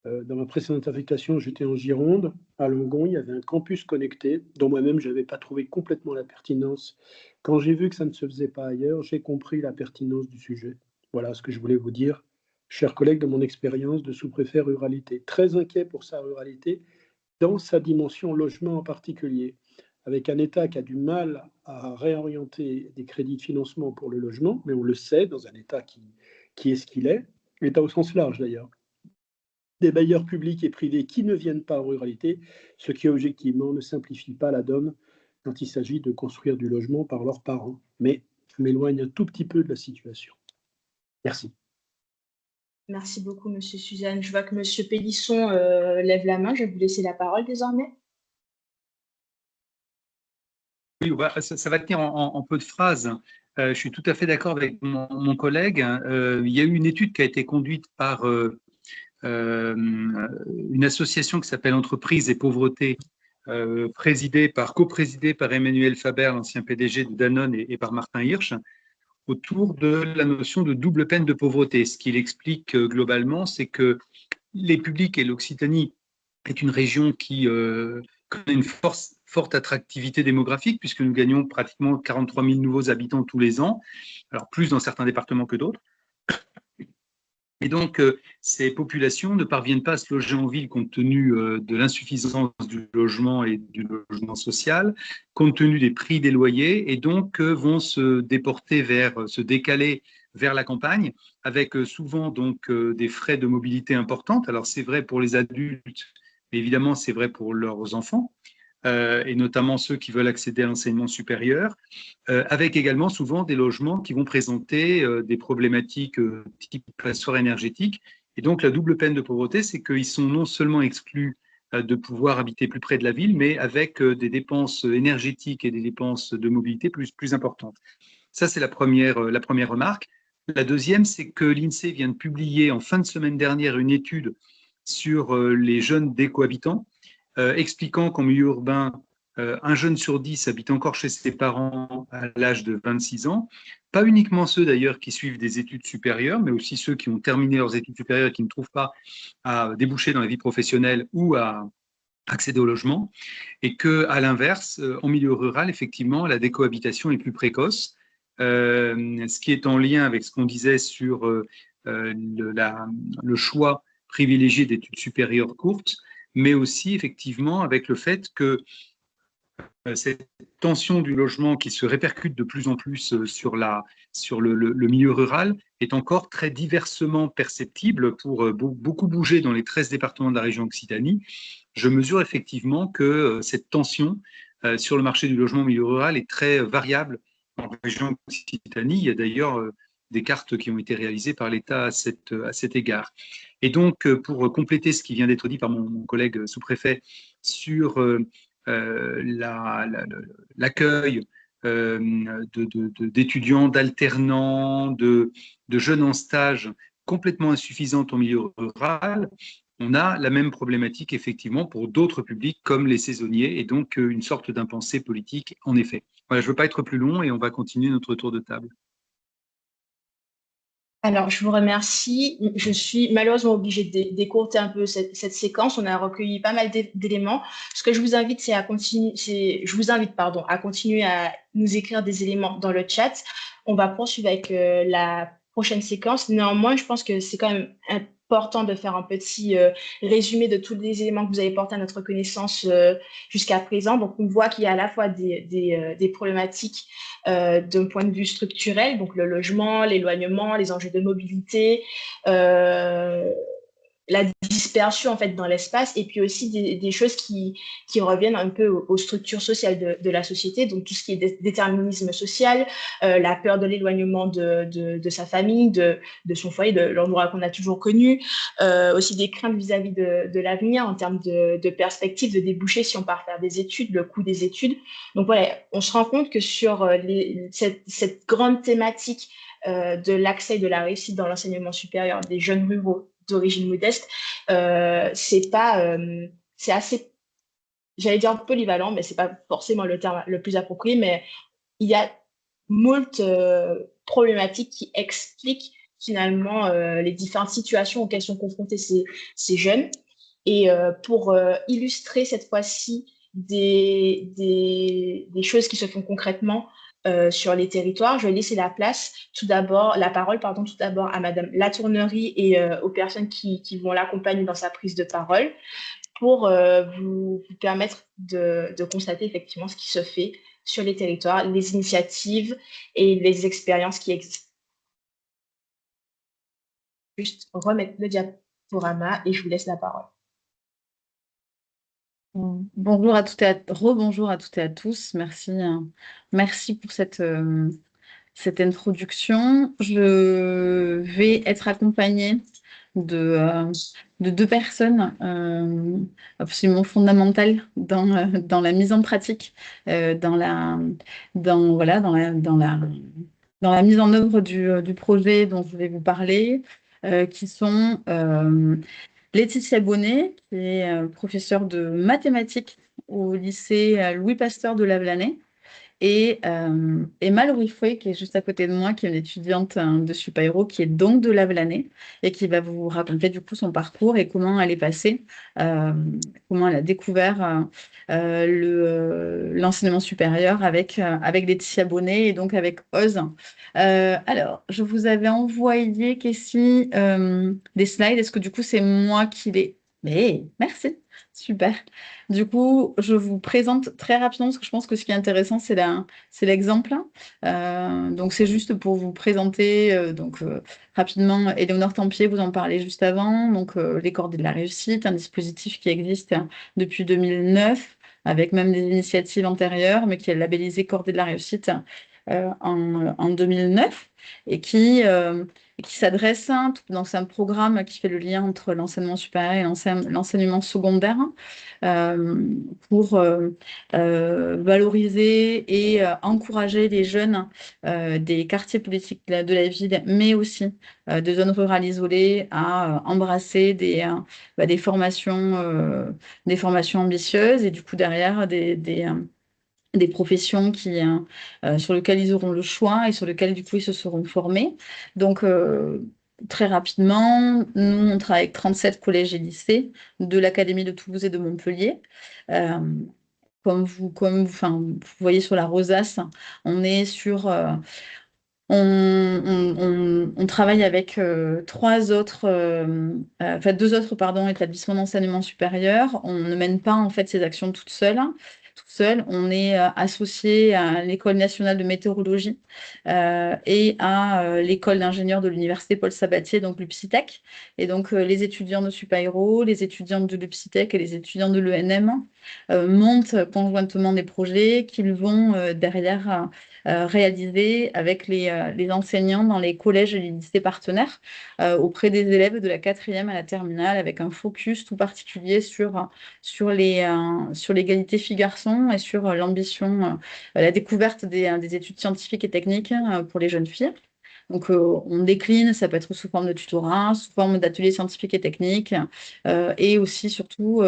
Dans ma précédente affectation, j'étais en Gironde, à Langon, il y avait un campus connecté, dont moi-même je n'avais pas trouvé complètement la pertinence. Quand j'ai vu que ça ne se faisait pas ailleurs, j'ai compris la pertinence du sujet. Voilà ce que je voulais vous dire, chers collègues, de mon expérience de sous-préfet ruralité. Très inquiet pour sa ruralité, dans sa dimension logement en particulier, avec un État qui a du mal à réorienter des crédits de financement pour le logement, mais on le sait, dans un État qui est ce qu'il est, l'État au sens large d'ailleurs, des bailleurs publics et privés qui ne viennent pas en ruralité, ce qui objectivement ne simplifie pas la donne quand il s'agit de construire du logement par leurs parents. Mais je m'éloigne un tout petit peu de la situation. Merci. Merci beaucoup, Monsieur Suzanne. Je vois que Monsieur Pélisson lève la main. Je vais vous laisser la parole désormais. Oui, ça va tenir en peu de phrases. Je suis tout à fait d'accord avec mon collègue. Il y a eu une étude qui a été conduite par une association qui s'appelle Entreprises et Pauvreté, coprésidée par Emmanuel Faber, l'ancien PDG de Danone, et par Martin Hirsch, autour de la notion de double peine de pauvreté. Ce qu'il explique globalement, c'est que les publics et l'Occitanie est une région qui connaît une forte attractivité démographique, puisque nous gagnons pratiquement 43 000 nouveaux habitants tous les ans, alors plus dans certains départements que d'autres. Et donc, ces populations ne parviennent pas à se loger en ville compte tenu de l'insuffisance du logement et du logement social, compte tenu des prix des loyers, et donc vont se décaler vers la campagne, avec souvent donc des frais de mobilité importantes. Alors, c'est vrai pour les adultes, mais évidemment, c'est vrai pour leurs enfants, et notamment ceux qui veulent accéder à l'enseignement supérieur, avec également souvent des logements qui vont présenter des problématiques type passoire énergétique. Et donc, la double peine de pauvreté, c'est qu'ils sont non seulement exclus de pouvoir habiter plus près de la ville, mais avec des dépenses énergétiques et des dépenses de mobilité plus importantes. Ça, c'est la première remarque. La deuxième, c'est que l'INSEE vient de publier en fin de semaine dernière une étude sur les jeunes décohabitants, expliquant qu'en milieu urbain, un jeune sur 10 habite encore chez ses parents à l'âge de 26 ans. Pas uniquement ceux d'ailleurs qui suivent des études supérieures, mais aussi ceux qui ont terminé leurs études supérieures et qui ne trouvent pas à déboucher dans la vie professionnelle ou à accéder au logement. Et qu'à l'inverse, en milieu rural, effectivement, la décohabitation est plus précoce, ce qui est en lien avec ce qu'on disait sur le choix privilégié d'études supérieures courtes. mais aussi effectivement avec le fait que cette tension du logement qui se répercute de plus en plus sur le milieu rural est encore très diversement perceptible pour beaucoup bouger dans les 13 départements de la région Occitanie. Je mesure effectivement que cette tension sur le marché du logement au milieu rural est très variable en région Occitanie. Il y a d'ailleurs des cartes qui ont été réalisées par l'État à cet égard. Et donc, pour compléter ce qui vient d'être dit par mon collègue sous-préfet sur l'accueil d'étudiants, d'alternants, de jeunes en stage complètement insuffisante au milieu rural, on a la même problématique effectivement pour d'autres publics comme les saisonniers et donc une sorte d'impensé politique en effet. Voilà, je ne veux pas être plus long et on va continuer notre tour de table. Alors, je vous remercie. Je suis malheureusement obligée d'écourter un peu cette séquence. On a recueilli pas mal d'éléments. Ce que je vous invite, c'est à continuer à nous écrire des éléments dans le chat. On va poursuivre avec la prochaine séquence. Néanmoins, je pense que c'est quand même important de faire un petit résumé de tous les éléments que vous avez portés à notre connaissance jusqu'à présent. Donc, on voit qu'il y a à la fois des problématiques d'un point de vue structurel, donc le logement, l'éloignement, les enjeux de mobilité, la dispersion en fait dans l'espace, et puis aussi des choses qui reviennent un peu aux structures sociales de la société, donc tout ce qui est déterminisme social, la peur de l'éloignement de sa famille, de son foyer, de l'endroit qu'on a toujours connu, aussi des craintes vis-à-vis de l'avenir en termes de perspectives, de débouchés si on part faire des études, le coût des études. Donc voilà, on se rend compte que sur cette grande thématique de l'accès et de la réussite dans l'enseignement supérieur des jeunes ruraux d'origine modeste, c'est assez, j'allais dire polyvalent, mais c'est pas forcément le terme le plus approprié, mais il y a moult problématiques qui expliquent finalement les différentes situations auxquelles sont confrontés ces jeunes. Et pour illustrer cette fois-ci des choses qui se font concrètement sur les territoires, je vais laisser la parole tout d'abord à Madame Latournerie et aux personnes qui vont l'accompagner dans sa prise de parole pour vous permettre de constater effectivement ce qui se fait sur les territoires, les initiatives et les expériences qui existent. Juste remettre le diaporama et je vous laisse la parole. Bonjour à toutes et rebonjour à toutes et à tous. Merci pour cette introduction. Je vais être accompagnée de deux personnes absolument fondamentales dans la mise en pratique, dans la mise en œuvre du projet dont je vais vous parler, qui sont Laetitia Bonnet, qui est professeure de mathématiques au lycée Louis Pasteur de Lavelanet, et Emma Lorifouet, qui est juste à côté de moi, qui est une étudiante de Supaéro, qui est donc de Lavelanet, et qui va vous raconter du coup son parcours et comment elle est passée, comment elle a découvert l'enseignement supérieur avec Laetitia Bonnet et donc avec OZ. Alors, je vous avais envoyé, Kessie, des slides. Est-ce que du coup, c'est moi qui les... Mais merci, super. Du coup, je vous présente très rapidement, parce que je pense que ce qui est intéressant, c'est l'exemple. Donc, c'est juste pour vous présenter rapidement. Éléonore Tempier, vous en parlez juste avant. Donc, les cordées de la réussite, un dispositif qui existe depuis 2009, avec même des initiatives antérieures, mais qui est labellisé Cordées de la réussite en 2009, et qui s'adresse dans un programme qui fait le lien entre l'enseignement supérieur et l'enseignement secondaire, pour valoriser et encourager les jeunes des quartiers politiques de la ville, mais aussi de zones rurales isolées, à embrasser des formations ambitieuses, et du coup derrière des professions sur lesquelles ils auront le choix et sur lesquelles du coup ils se seront formés. Donc très rapidement, nous on travaille avec 37 collèges et lycées de l'Académie de Toulouse et de Montpellier. Comme vous voyez sur la rosace, on est sur On travaille avec deux autres établissements d'enseignement supérieur. On ne mène pas en fait ces actions toute seule. On est associé à l'École nationale de météorologie et à l'École d'ingénieurs de l'Université Paul Sabatier, donc l'UPSITEC. Et donc, les étudiants de Supaéro, les étudiants de l'UPSITEC et les étudiants de l'ENM montent conjointement des projets qu'ils vont derrière réaliser avec les enseignants dans les collèges et les lycées partenaires auprès des élèves de la 4e à la terminale, avec un focus tout particulier sur l'égalité filles-garçons et sur l'ambition, la découverte des études scientifiques et techniques pour les jeunes filles. Donc, on décline, ça peut être sous forme de tutorat, sous forme d'ateliers scientifiques et techniques, et aussi, surtout,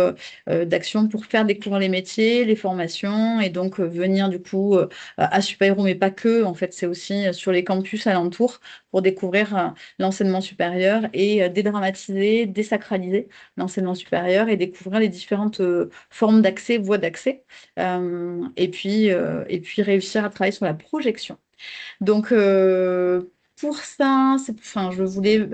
d'actions pour faire découvrir les métiers, les formations, et donc venir, du coup, à Supaéro, mais pas que. En fait, c'est aussi sur les campus alentours pour découvrir l'enseignement supérieur et dédramatiser, désacraliser l'enseignement supérieur et découvrir les différentes formes d'accès, voies d'accès, et puis réussir à travailler sur la projection. Donc, pour ça, je voulais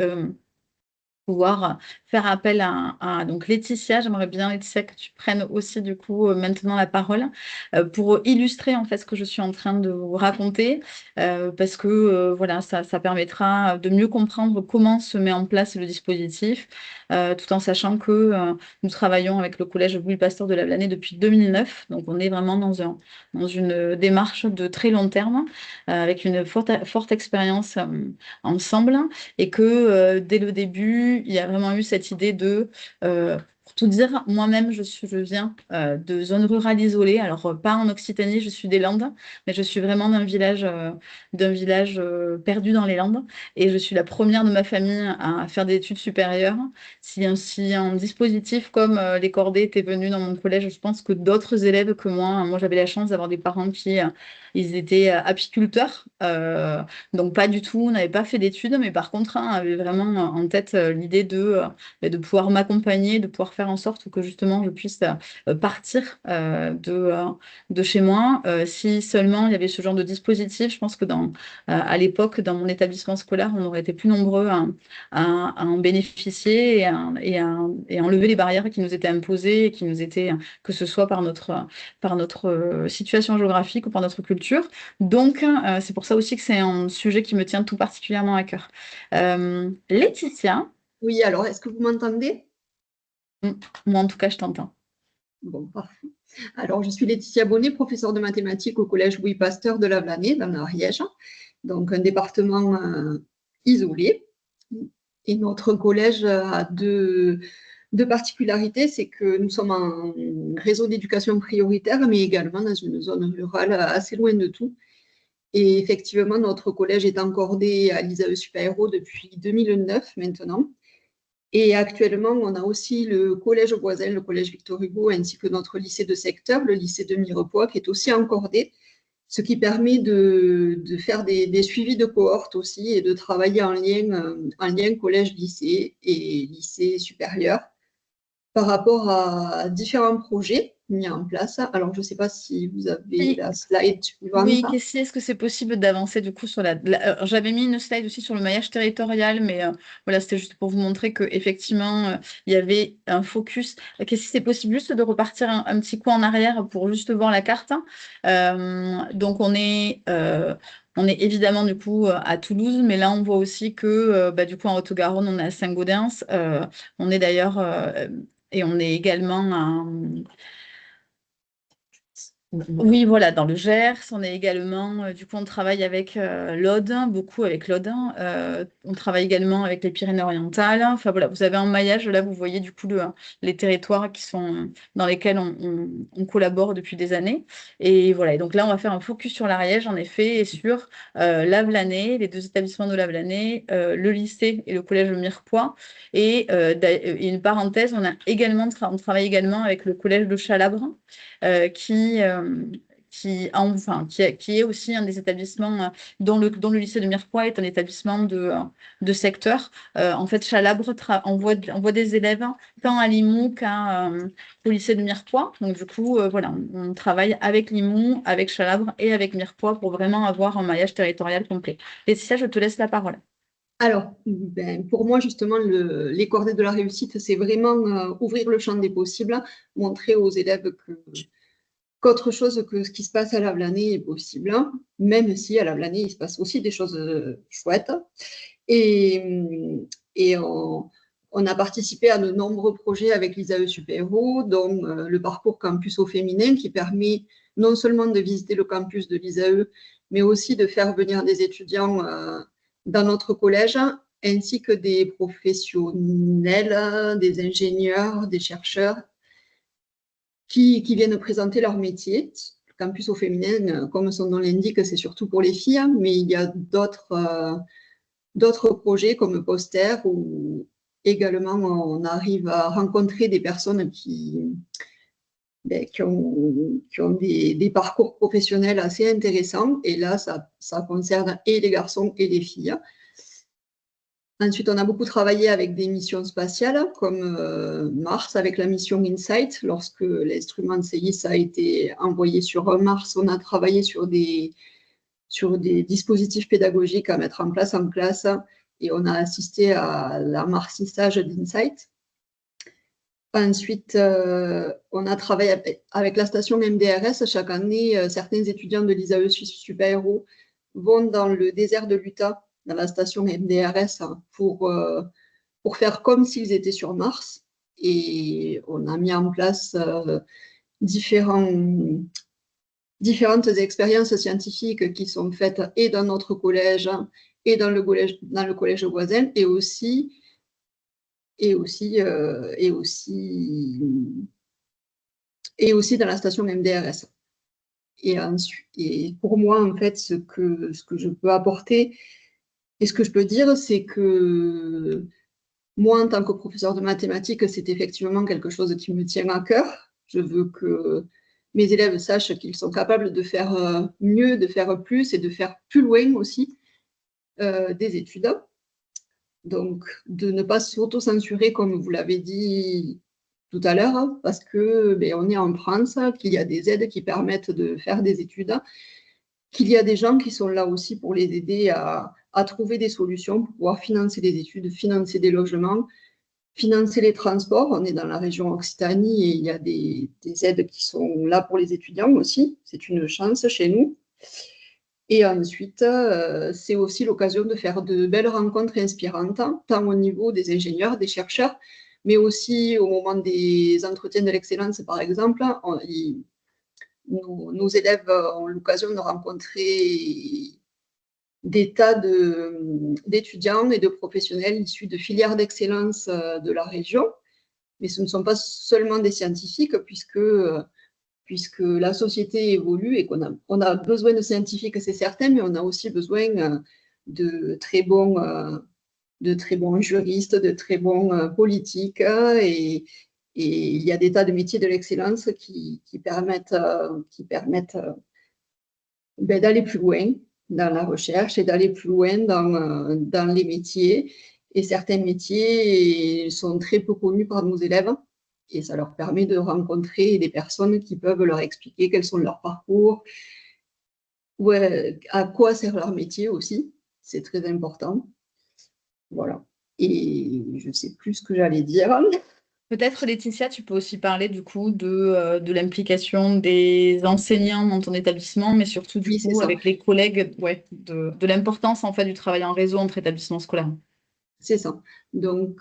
pouvoir faire appel à donc Laetitia. J'aimerais bien, Laetitia, que tu prennes aussi du coup maintenant la parole pour illustrer en fait ce que je suis en train de vous raconter, parce que voilà, ça permettra de mieux comprendre comment se met en place le dispositif, tout en sachant que nous travaillons avec le collège Louis Pasteur de Lavelanet depuis 2009. Donc, on est vraiment dans une démarche de très long terme, avec une forte expérience ensemble, et que dès le début, il y a vraiment eu cette idée pour tout dire, moi-même, je viens de zones rurales isolées. Alors, pas en Occitanie, je suis des Landes, mais je suis vraiment d'un village perdu dans les Landes. Et je suis la première de ma famille à faire des études supérieures. Si un dispositif comme les cordées était venu dans mon collège, je pense que d'autres élèves que moi j'avais la chance d'avoir des parents qui ils étaient apiculteurs, donc pas du tout, n'avaient pas fait d'études, mais par contre avaient vraiment en tête l'idée de pouvoir m'accompagner, de pouvoir faire en sorte que justement je puisse partir de chez moi. Si seulement il y avait ce genre de dispositif, je pense que à l'époque, dans mon établissement scolaire, on aurait été plus nombreux à en bénéficier et à enlever les barrières qui nous étaient imposées et qui nous étaient, que ce soit par notre situation géographique ou par notre culture. Donc, c'est pour ça aussi que c'est un sujet qui me tient tout particulièrement à cœur. Laetitia. Oui, alors, est-ce que vous m'entendez? Moi, en tout cas, je t'entends. Bon, parfait. Alors, je suis Laetitia Bonnet, professeure de mathématiques au collège Louis Pasteur de Lavelanet, dans l'Ariège, donc un département isolé. Et notre collège a deux particularités, c'est que nous sommes un réseau d'éducation prioritaire, mais également dans une zone rurale assez loin de tout. Et effectivement, notre collège est encordé à l'ISAE Supaéro depuis 2009 maintenant. Et actuellement, on a aussi le collège voisin, le collège Victor Hugo, ainsi que notre lycée de secteur, le lycée de Mirepoix, qui est aussi encordé, ce qui permet de faire des suivis de cohorte aussi et de travailler en lien collège-lycée et lycée supérieur par rapport à différents projets mis en place. Alors, je ne sais pas si vous avez la slide suivante. Oui, Kessie, est-ce que c'est possible d'avancer du coup sur j'avais mis une slide aussi sur le maillage territorial, mais voilà, c'était juste pour vous montrer qu'effectivement, il y avait un focus. Kessie, c'est possible juste de repartir un petit coup en arrière pour juste voir la carte. Donc, on est évidemment du coup à Toulouse, mais là, on voit aussi que du coup, en Haute-Garonne, on est à Saint-Gaudens. On est d'ailleurs, et on est également à... Oui, voilà, dans le Gers, on est également, du coup, on travaille avec l'Aude, beaucoup avec l'Aude. On travaille également avec les Pyrénées-Orientales. Enfin voilà, vous avez un maillage, là, vous voyez du coup les territoires dans lesquels on collabore depuis des années. Et voilà, et donc là, on va faire un focus sur l'Ariège, en effet, et sur Lavelanet, les deux établissements de Lavelanet, le lycée et le collège de Mirepoix. Et une parenthèse, on travaille également avec le collège de Chalabre, qui est aussi un des établissements dont le lycée de Mirepoix est un établissement de secteur. En fait, Chalabre envoie des élèves tant à Limoux qu'au lycée de Mirepoix. Donc, du coup, voilà, on travaille avec Limoux, avec Chalabre et avec Mirepoix pour vraiment avoir un maillage territorial complet. Laetitia, je te laisse la parole. Alors, pour moi, justement, les cordées de la réussite, c'est vraiment ouvrir le champ des possibles, montrer aux élèves qu'autre chose que ce qui se passe à la Lavelanet est possible, même si à la Lavelanet, il se passe aussi des choses chouettes. Et on a participé à de nombreux projets avec l'ISAE Super-Héros, dont le parcours campus au féminin, qui permet non seulement de visiter le campus de l'ISAE, mais aussi de faire venir des étudiants dans notre collège, ainsi que des professionnels, des ingénieurs, des chercheurs, qui viennent présenter leur métier. Le campus au féminin, comme son nom l'indique, c'est surtout pour les filles, mais il y a d'autres projets comme Poster, où également on arrive à rencontrer des personnes qui ont des parcours professionnels assez intéressants. Et là, ça concerne et les garçons et les filles. Ensuite, on a beaucoup travaillé avec des missions spatiales, comme Mars, avec la mission InSight. Lorsque l'instrument CIS a été envoyé sur Mars, on a travaillé sur des dispositifs pédagogiques à mettre en place en classe, et on a assisté à l'amortissage d'InSight. Ensuite, on a travaillé avec la station MDRS. Chaque année, certains étudiants de l'ISAE Super-Héros vont dans le désert de l'Utah, dans la station MDRS, pour faire comme s'ils étaient sur Mars. Et on a mis en place différentes expériences scientifiques qui sont faites et dans notre collège et dans le collège voisin, et aussi dans la station MDRS. Et pour moi, en fait, ce que je peux apporter et ce que je peux dire, c'est que moi, en tant que professeur de mathématiques, c'est effectivement quelque chose qui me tient à cœur. Je veux que mes élèves sachent qu'ils sont capables de faire mieux, de faire plus et de faire plus loin aussi des études. Donc, de ne pas s'auto-censurer, comme vous l'avez dit tout à l'heure, parce que on est en France, qu'il y a des aides qui permettent de faire des études, qu'il y a des gens qui sont là aussi pour les aider à trouver des solutions pour pouvoir financer des études, financer des logements, financer les transports. On est dans la région Occitanie et il y a des aides qui sont là pour les étudiants aussi. C'est une chance chez nous. Et ensuite, c'est aussi l'occasion de faire de belles rencontres inspirantes, tant au niveau des ingénieurs, des chercheurs, mais aussi au moment des entretiens de l'excellence, par exemple. Nos élèves ont l'occasion de rencontrer des tas d'étudiants et de professionnels issus de filières d'excellence de la région. Mais ce ne sont pas seulement des scientifiques, puisque la société évolue et qu'on a besoin de scientifiques, c'est certain, mais on a aussi besoin de très bons juristes, de très bons politiques, et il y a des tas de métiers de l'excellence qui permettent d'aller plus loin dans la recherche et d'aller plus loin dans les métiers. Et certains métiers sont très peu connus par nos élèves, et ça leur permet de rencontrer des personnes qui peuvent leur expliquer quels sont leurs parcours, à quoi sert leur métier aussi. C'est très important. Voilà. Et je ne sais plus ce que j'allais dire. Peut-être, Laetitia, tu peux aussi parler du coup de l'implication des enseignants dans ton établissement, mais surtout du coup avec les collègues, de l'importance en fait du travail en réseau entre établissements scolaires. C'est ça. Donc,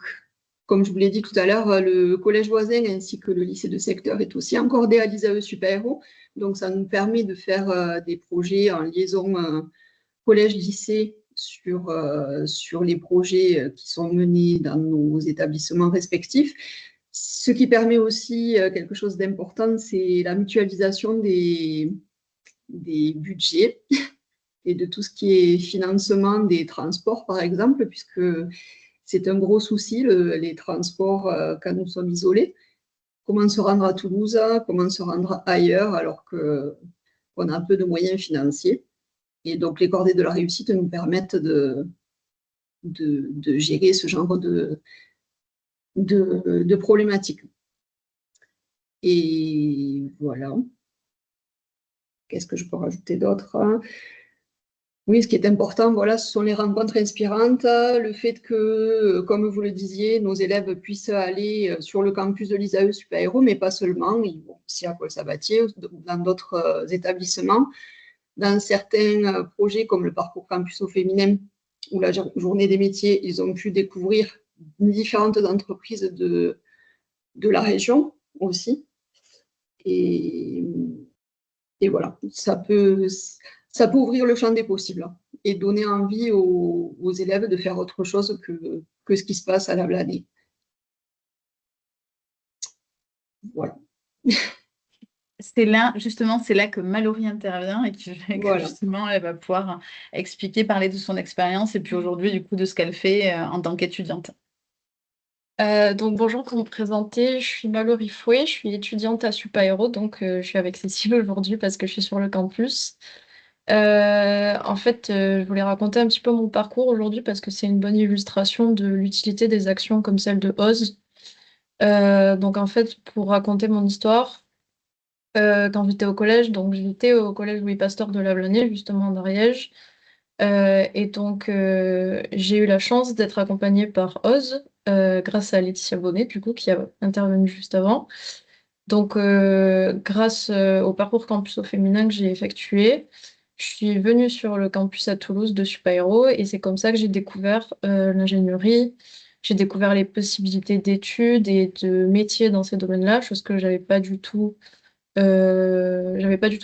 comme je vous l'ai dit tout à l'heure, le collège voisin ainsi que le lycée de secteur est aussi encordé à l'ISAE Super-Héros. Donc, ça nous permet de faire des projets en liaison collège-lycée sur les projets qui sont menés dans nos établissements respectifs. Ce qui permet aussi quelque chose d'important, c'est la mutualisation des budgets et de tout ce qui est financement des transports, par exemple, puisque c'est un gros souci, les transports quand nous sommes isolés. Comment se rendre à Toulouse, comment se rendre ailleurs, alors qu'on qu'on a un peu de moyens financiers. Et donc, les cordées de la réussite nous permettent de gérer ce genre de problématiques. Et voilà. Qu'est-ce que je peux rajouter d'autre? Oui, ce qui est important, voilà, ce sont les rencontres inspirantes, le fait que, comme vous le disiez, nos élèves puissent aller sur le campus de l'ISAE Super-Héros, mais pas seulement, ils vont aussi à Paul-Sabatier, dans d'autres établissements, dans certains projets comme le parcours campus au féminin ou la journée des métiers, ils ont pu découvrir différentes entreprises de la région aussi. Et voilà, ça peut ouvrir le champ des possibles et donner envie aux élèves de faire autre chose que ce qui se passe à la Blanée. Voilà. C'est là que Mallory intervient et que Voilà. justement, elle va pouvoir expliquer, parler de son expérience et puis aujourd'hui, du coup, de ce qu'elle fait en tant qu'étudiante. Donc bonjour, pour me présenter, je suis Mallory Fouet, je suis étudiante à Super-Héros, donc je suis avec Cécile aujourd'hui parce que je suis sur le campus. En fait, je voulais raconter un petit peu mon parcours aujourd'hui parce que c'est une bonne illustration de l'utilité des actions comme celle de OZ. Donc en fait, pour raconter mon histoire, quand j'étais au collège, donc j'étais au collège Louis Pasteur de Lavelanet, justement en Ariège. Et donc j'ai eu la chance d'être accompagnée par OZ, grâce à Laetitia Bonnet, du coup, qui a intervenu juste avant. Donc grâce au parcours campus au féminin que j'ai effectué, je suis venue sur le campus à Toulouse de Super-Héros et c'est comme ça que j'ai découvert l'ingénierie. J'ai découvert les possibilités d'études et de métiers dans ces domaines-là, chose que j'avais pas du tout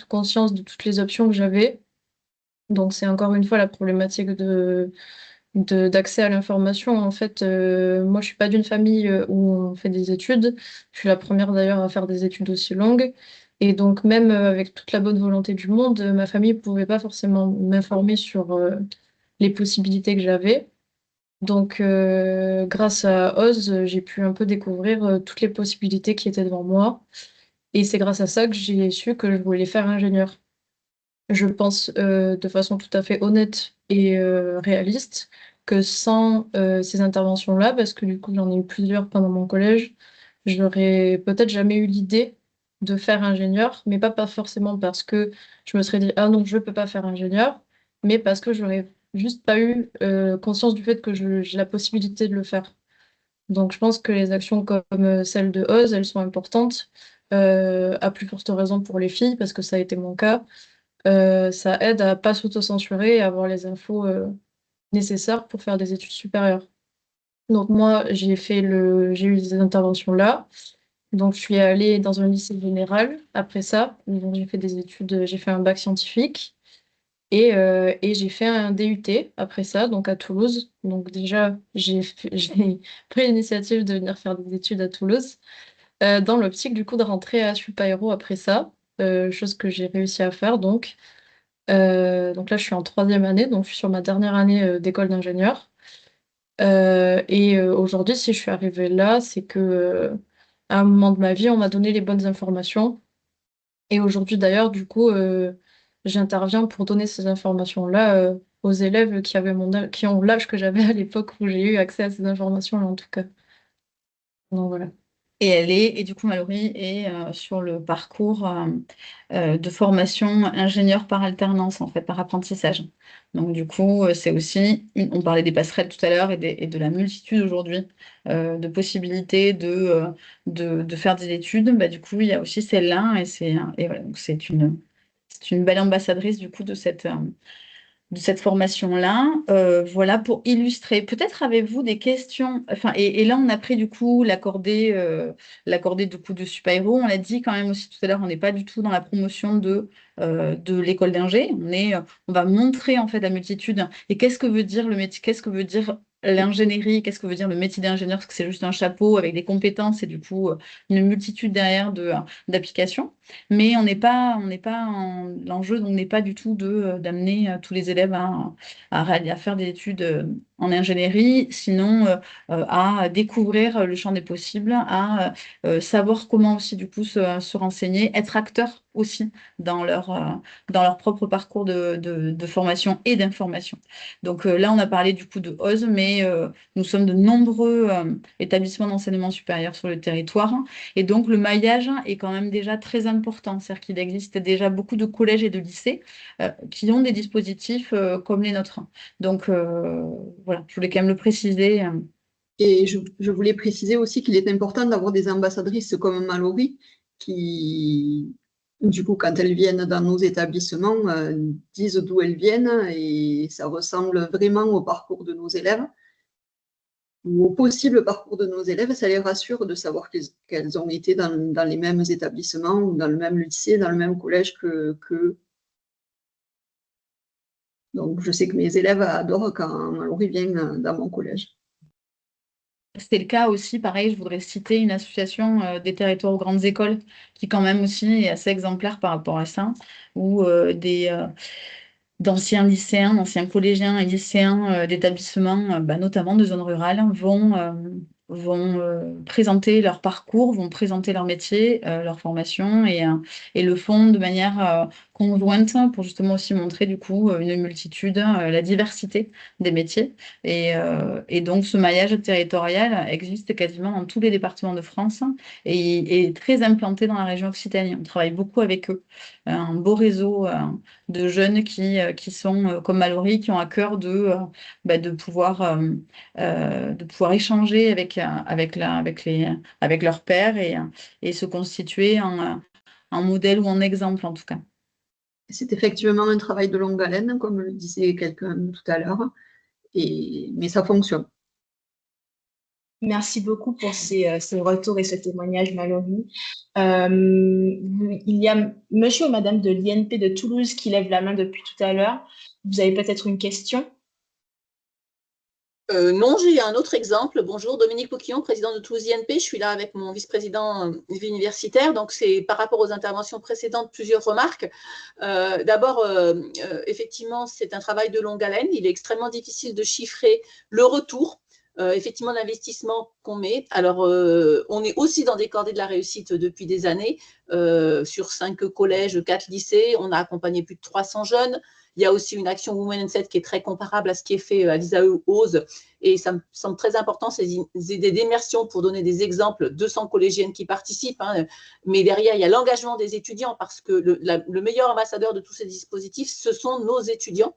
conscience de toutes les options que j'avais. Donc c'est encore une fois la problématique d'accès à l'information. En fait, moi je suis pas d'une famille où on fait des études. Je suis la première d'ailleurs à faire des études aussi longues. Et donc même avec toute la bonne volonté du monde, ma famille pouvait pas forcément m'informer sur les possibilités que j'avais. Donc grâce à Oz, j'ai pu un peu découvrir toutes les possibilités qui étaient devant moi. Et c'est grâce à ça que j'ai su que je voulais faire ingénieur. Je pense de façon tout à fait honnête et réaliste que sans ces interventions-là, parce que du coup j'en ai eu plusieurs pendant mon collège, j'aurais peut-être jamais eu l'idée de faire ingénieur, mais pas forcément parce que je me serais dit ah non, je peux pas faire ingénieur, mais parce que j'aurais juste pas eu conscience du fait que j'ai la possibilité de le faire. Donc je pense que les actions comme celle de Oz, elles sont importantes, à plus forte raison pour les filles, parce que ça a été mon cas. Ça aide à pas s'auto-censurer et à avoir les infos nécessaires pour faire des études supérieures. Donc moi, j'ai eu ces interventions-là. Donc je suis allée dans un lycée général après ça. Donc j'ai fait des études, j'ai fait un bac scientifique et j'ai fait un DUT après ça, donc à Toulouse. Donc déjà, j'ai pris l'initiative de venir faire des études à Toulouse, dans l'optique du coup de rentrer à Super-Héros après ça, chose que j'ai réussi à faire donc. Donc là, je suis en troisième année, donc je suis sur ma dernière année d'école d'ingénieur. Et aujourd'hui, si je suis arrivée là, c'est que à un moment de ma vie, on m'a donné les bonnes informations. Et aujourd'hui, d'ailleurs, du coup, j'interviens pour donner ces informations-là aux élèves qui ont l'âge que j'avais à l'époque où j'ai eu accès à ces informations-là, en tout cas. Donc voilà. Et du coup, Mallory est sur le parcours de formation ingénieur par alternance, en fait, par apprentissage. Donc, du coup, c'est aussi, on parlait des passerelles tout à l'heure et de la multitude aujourd'hui de possibilités de faire des études. Bah, du coup, il y a aussi celle-là et voilà, donc c'est une belle ambassadrice, du coup, de cette formation-là. Voilà pour illustrer. Peut-être avez-vous des questions. Enfin, et là, on a pris du coup l'accordé du coup de Super-Héros. On l'a dit quand même aussi tout à l'heure, on n'est pas du tout dans la promotion de l'école d'ingé. On va montrer en fait la multitude. Et qu'est-ce que veut dire le métier, qu'est-ce que veut dire l'ingénierie, qu'est-ce que veut dire le métier d'ingénieur, parce que c'est juste un chapeau avec des compétences et du coup une multitude derrière d'applications. Mais l'enjeu n'est pas du tout d'amener tous les élèves à faire des études en ingénierie, sinon à découvrir le champ des possibles, à savoir comment aussi du coup se renseigner, être acteur aussi dans leur propre parcours de formation et d'information. Donc là, on a parlé du coup de OSE, mais nous sommes de nombreux établissements d'enseignement supérieur sur le territoire. Et donc, le maillage est quand même déjà très important. C'est-à-dire qu'il existe déjà beaucoup de collèges et de lycées qui ont des dispositifs comme les nôtres. Donc, voilà, je voulais quand même le préciser. Et je voulais préciser aussi qu'il est important d'avoir des ambassadrices comme Mallory qui, du coup, quand elles viennent dans nos établissements, disent d'où elles viennent et ça ressemble vraiment au parcours de nos élèves ou au possible parcours de nos élèves. Ça les rassure de savoir qu'elles ont été dans les mêmes établissements ou dans le même lycée, dans le même collège que. Donc, je sais que mes élèves adorent quand Mallory vient dans mon collège. C'était le cas aussi, pareil, je voudrais citer une association des territoires aux grandes écoles qui quand même aussi est assez exemplaire par rapport à ça, où d'anciens lycéens, d'anciens collégiens et lycéens d'établissements, notamment de zones rurales, vont présenter leur parcours, vont présenter leur métier, leur formation et le font de manière conjointe pour justement aussi montrer du coup une multitude, la diversité des métiers. Et donc ce maillage territorial existe quasiment dans tous les départements de France et est très implanté dans la région Occitanie. On travaille beaucoup avec eux. Un beau réseau de jeunes qui sont comme Mallory, qui ont à cœur de pouvoir échanger avec leurs pairs et se constituer en modèle ou en exemple en tout cas. C'est effectivement un travail de longue haleine, comme le disait quelqu'un tout à l'heure, mais ça fonctionne. Merci beaucoup pour ces retours et ce témoignage, Mallory. Il y a monsieur ou madame de l'INP de Toulouse qui lève la main depuis tout à l'heure. Vous avez peut-être une question? Non, j'ai un autre exemple. Bonjour, Dominique Poquillon, président de Toulouse INP. Je suis là avec mon vice-président vie universitaire. Donc, c'est par rapport aux interventions précédentes, plusieurs remarques. D'abord, effectivement, c'est un travail de longue haleine. Il est extrêmement difficile de chiffrer le retour. Effectivement, l'investissement qu'on met. Alors, on est aussi dans des cordées de la réussite depuis des années. Sur 5 collèges, 4 lycées, on a accompagné plus de 300 jeunes. Il y a aussi une action Women in Set qui est très comparable à ce qui est fait à l'ISAE OSE. Et ça me semble très important, ces idées d'immersion pour donner des exemples. 200 collégiennes qui participent. Mais derrière, il y a l'engagement des étudiants parce que le meilleur ambassadeur de tous ces dispositifs, ce sont nos étudiants.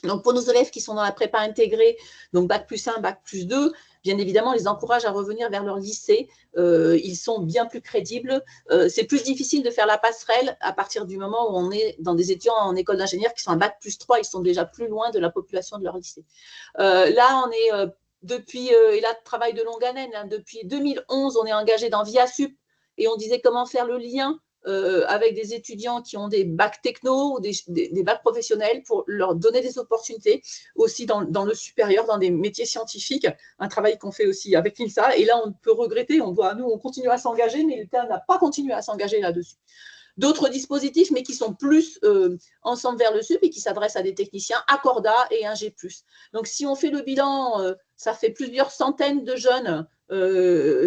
Donc, pour nos élèves qui sont dans la prépa intégrée, donc Bac+1, Bac+2, bien évidemment, on les encourage à revenir vers leur lycée. Ils sont bien plus crédibles. C'est plus difficile de faire la passerelle à partir du moment où on est dans des étudiants en école d'ingénieur qui sont à Bac+3. Ils sont déjà plus loin de la population de leur lycée. Là, on est depuis, et là, travail de longue haleine, depuis 2011, on est engagé dans ViaSup et on disait comment faire le lien avec des étudiants qui ont des bacs techno ou des bacs professionnels pour leur donner des opportunités aussi dans le supérieur, dans des métiers scientifiques, un travail qu'on fait aussi avec l'INSA. Et là, on peut regretter, on continue à s'engager, mais l'État n'a pas continué à s'engager là-dessus. D'autres dispositifs, mais qui sont plus ensemble vers le sup et qui s'adressent à des techniciens, Accorda et un G+. Donc, si on fait le bilan, ça fait plusieurs centaines de jeunes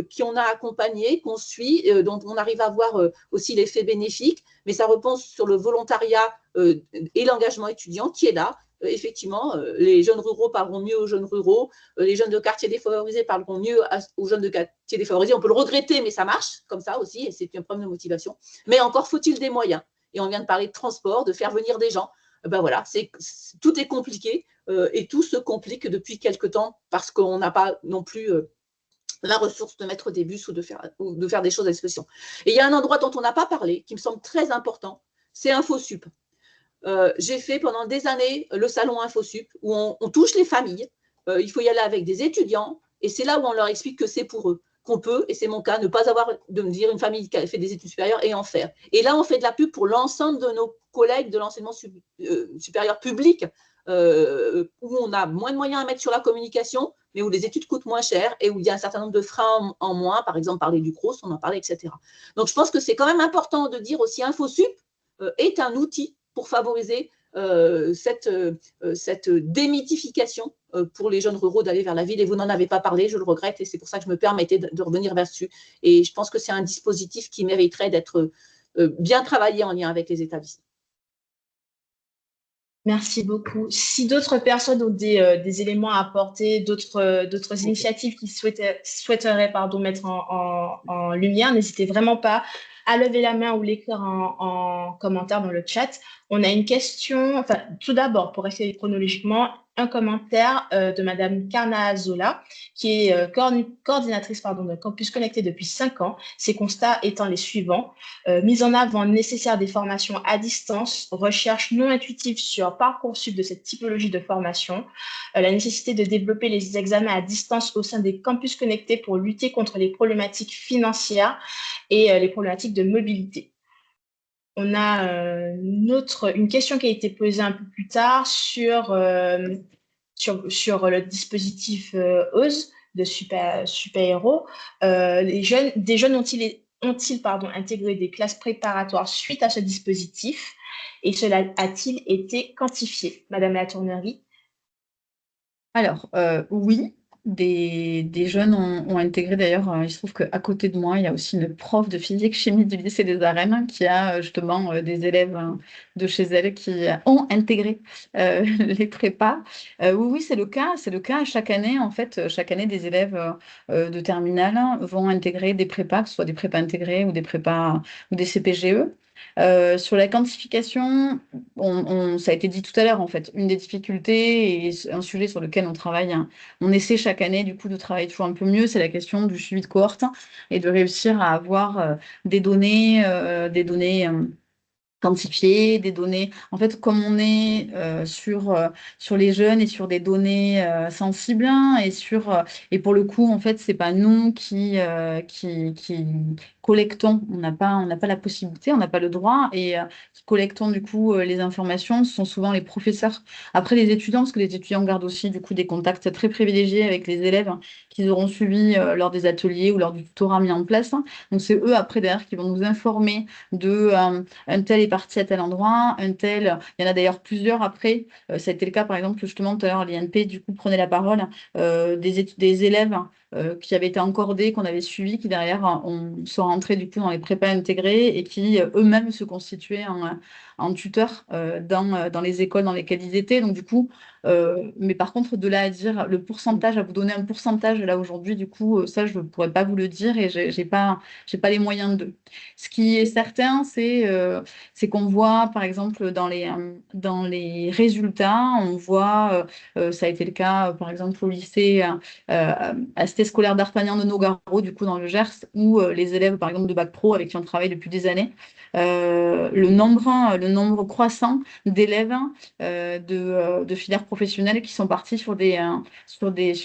qui on a accompagnés, qu'on suit, dont on arrive à voir aussi l'effet bénéfique, mais ça repose sur le volontariat et l'engagement étudiant qui est là. Effectivement, les jeunes ruraux parleront mieux aux jeunes ruraux, les jeunes de quartiers défavorisés parleront mieux aux jeunes de quartiers défavorisés. On peut le regretter, mais ça marche comme ça aussi, et c'est un problème de motivation. Mais encore faut-il des moyens. Et on vient de parler de transport, de faire venir des gens. Ben voilà, tout est compliqué et tout se complique depuis quelque temps parce qu'on n'a pas non plus la ressource de mettre des bus ou de faire des choses à disposition. Et il y a un endroit dont on n'a pas parlé, qui me semble très important, c'est InfoSup. J'ai fait pendant des années le salon InfoSup, où on touche les familles, il faut y aller avec des étudiants, et c'est là où on leur explique que c'est pour eux, qu'on peut, et c'est mon cas, ne pas avoir de me dire une famille qui a fait des études supérieures et en faire. Et là, on fait de la pub pour l'ensemble de nos collègues de l'enseignement supérieur public, où on a moins de moyens à mettre sur la communication, mais où les études coûtent moins cher et où il y a un certain nombre de freins en moins, par exemple parler du CROSS, on en parlait, etc. Donc je pense que c'est quand même important de dire aussi InfoSup est un outil pour favoriser cette démythification pour les jeunes ruraux d'aller vers la ville. Et vous n'en avez pas parlé, je le regrette, et c'est pour ça que je me permettais de revenir là-dessus. Et je pense que c'est un dispositif qui mériterait d'être bien travaillé en lien avec les établissements. Merci beaucoup. Si d'autres personnes ont des éléments à apporter, d'autres initiatives qu'ils souhaiteraient mettre en lumière, n'hésitez vraiment pas à lever la main ou l'écrire en commentaire dans le chat. On a une question, enfin, tout d'abord, pour rester chronologiquement, un commentaire de Madame Karna Zola, qui est coordinatrice de Campus Connecté depuis 5 ans. Ses constats étant les suivants. Mise en avant nécessaire des formations à distance, recherche non intuitive sur Parcoursup de cette typologie de formation, la nécessité de développer les examens à distance au sein des campus connectés pour lutter contre les problématiques financières et les problématiques de mobilité. On a une question qui a été posée un peu plus tard sur le dispositif OSE de super-héros. Des jeunes ont-ils intégré des classes préparatoires suite à ce dispositif et cela a-t-il été quantifié? Madame la Tournerie. Alors, oui, des jeunes ont intégré, d'ailleurs, il se trouve qu'à côté de moi, il y a aussi une prof de physique-chimie du lycée des Arènes qui a justement des élèves de chez elle qui ont intégré les prépas. Oui, c'est le cas chaque année. En fait, chaque année, des élèves de terminale vont intégrer des prépas, que ce soit des prépas intégrés ou des prépas ou des CPGE. Sur la quantification, ça a été dit tout à l'heure, en fait, une des difficultés et un sujet sur lequel on travaille, on essaie chaque année du coup de travailler toujours un peu mieux, c'est la question du suivi de cohorte et de réussir à avoir des données quantifier des données. En fait, comme on est sur les jeunes et sur des données sensibles, hein, et pour le coup, en fait, c'est pas nous qui collectons. On n'a pas la possibilité, on n'a pas le droit, et qui collectons du coup les informations. Ce sont souvent les professeurs. Après, les étudiants, parce que les étudiants gardent aussi du coup des contacts très privilégiés avec les élèves qu'ils auront suivis lors des ateliers ou lors du tutorat mis en place. Donc, c'est eux après derrière qui vont nous informer de un tel est parti à tel endroit, un tel, il y en a d'ailleurs plusieurs après, ça a été le cas par exemple justement tout à l'heure l'INP du coup prenait la parole, des élèves qui avaient été encordés, qu'on avait suivis, qui derrière sont rentrés du coup dans les prépas intégrés et qui eux-mêmes se constituaient en tuteurs dans les écoles dans lesquelles ils étaient. Donc du coup, mais par contre de là à dire le pourcentage, à vous donner un pourcentage là aujourd'hui, du coup ça je ne pourrais pas vous le dire et j'ai pas les moyens de. Ce qui est certain, c'est qu'on voit par exemple dans les résultats, on voit, ça a été le cas par exemple au lycée à Cité scolaire d'Artagnan de Nogaro, du coup dans le Gers, où les élèves par exemple de Bac Pro avec qui on travaille depuis des années, le nombre croissant d'élèves de filières professionnelles qui sont partis sur des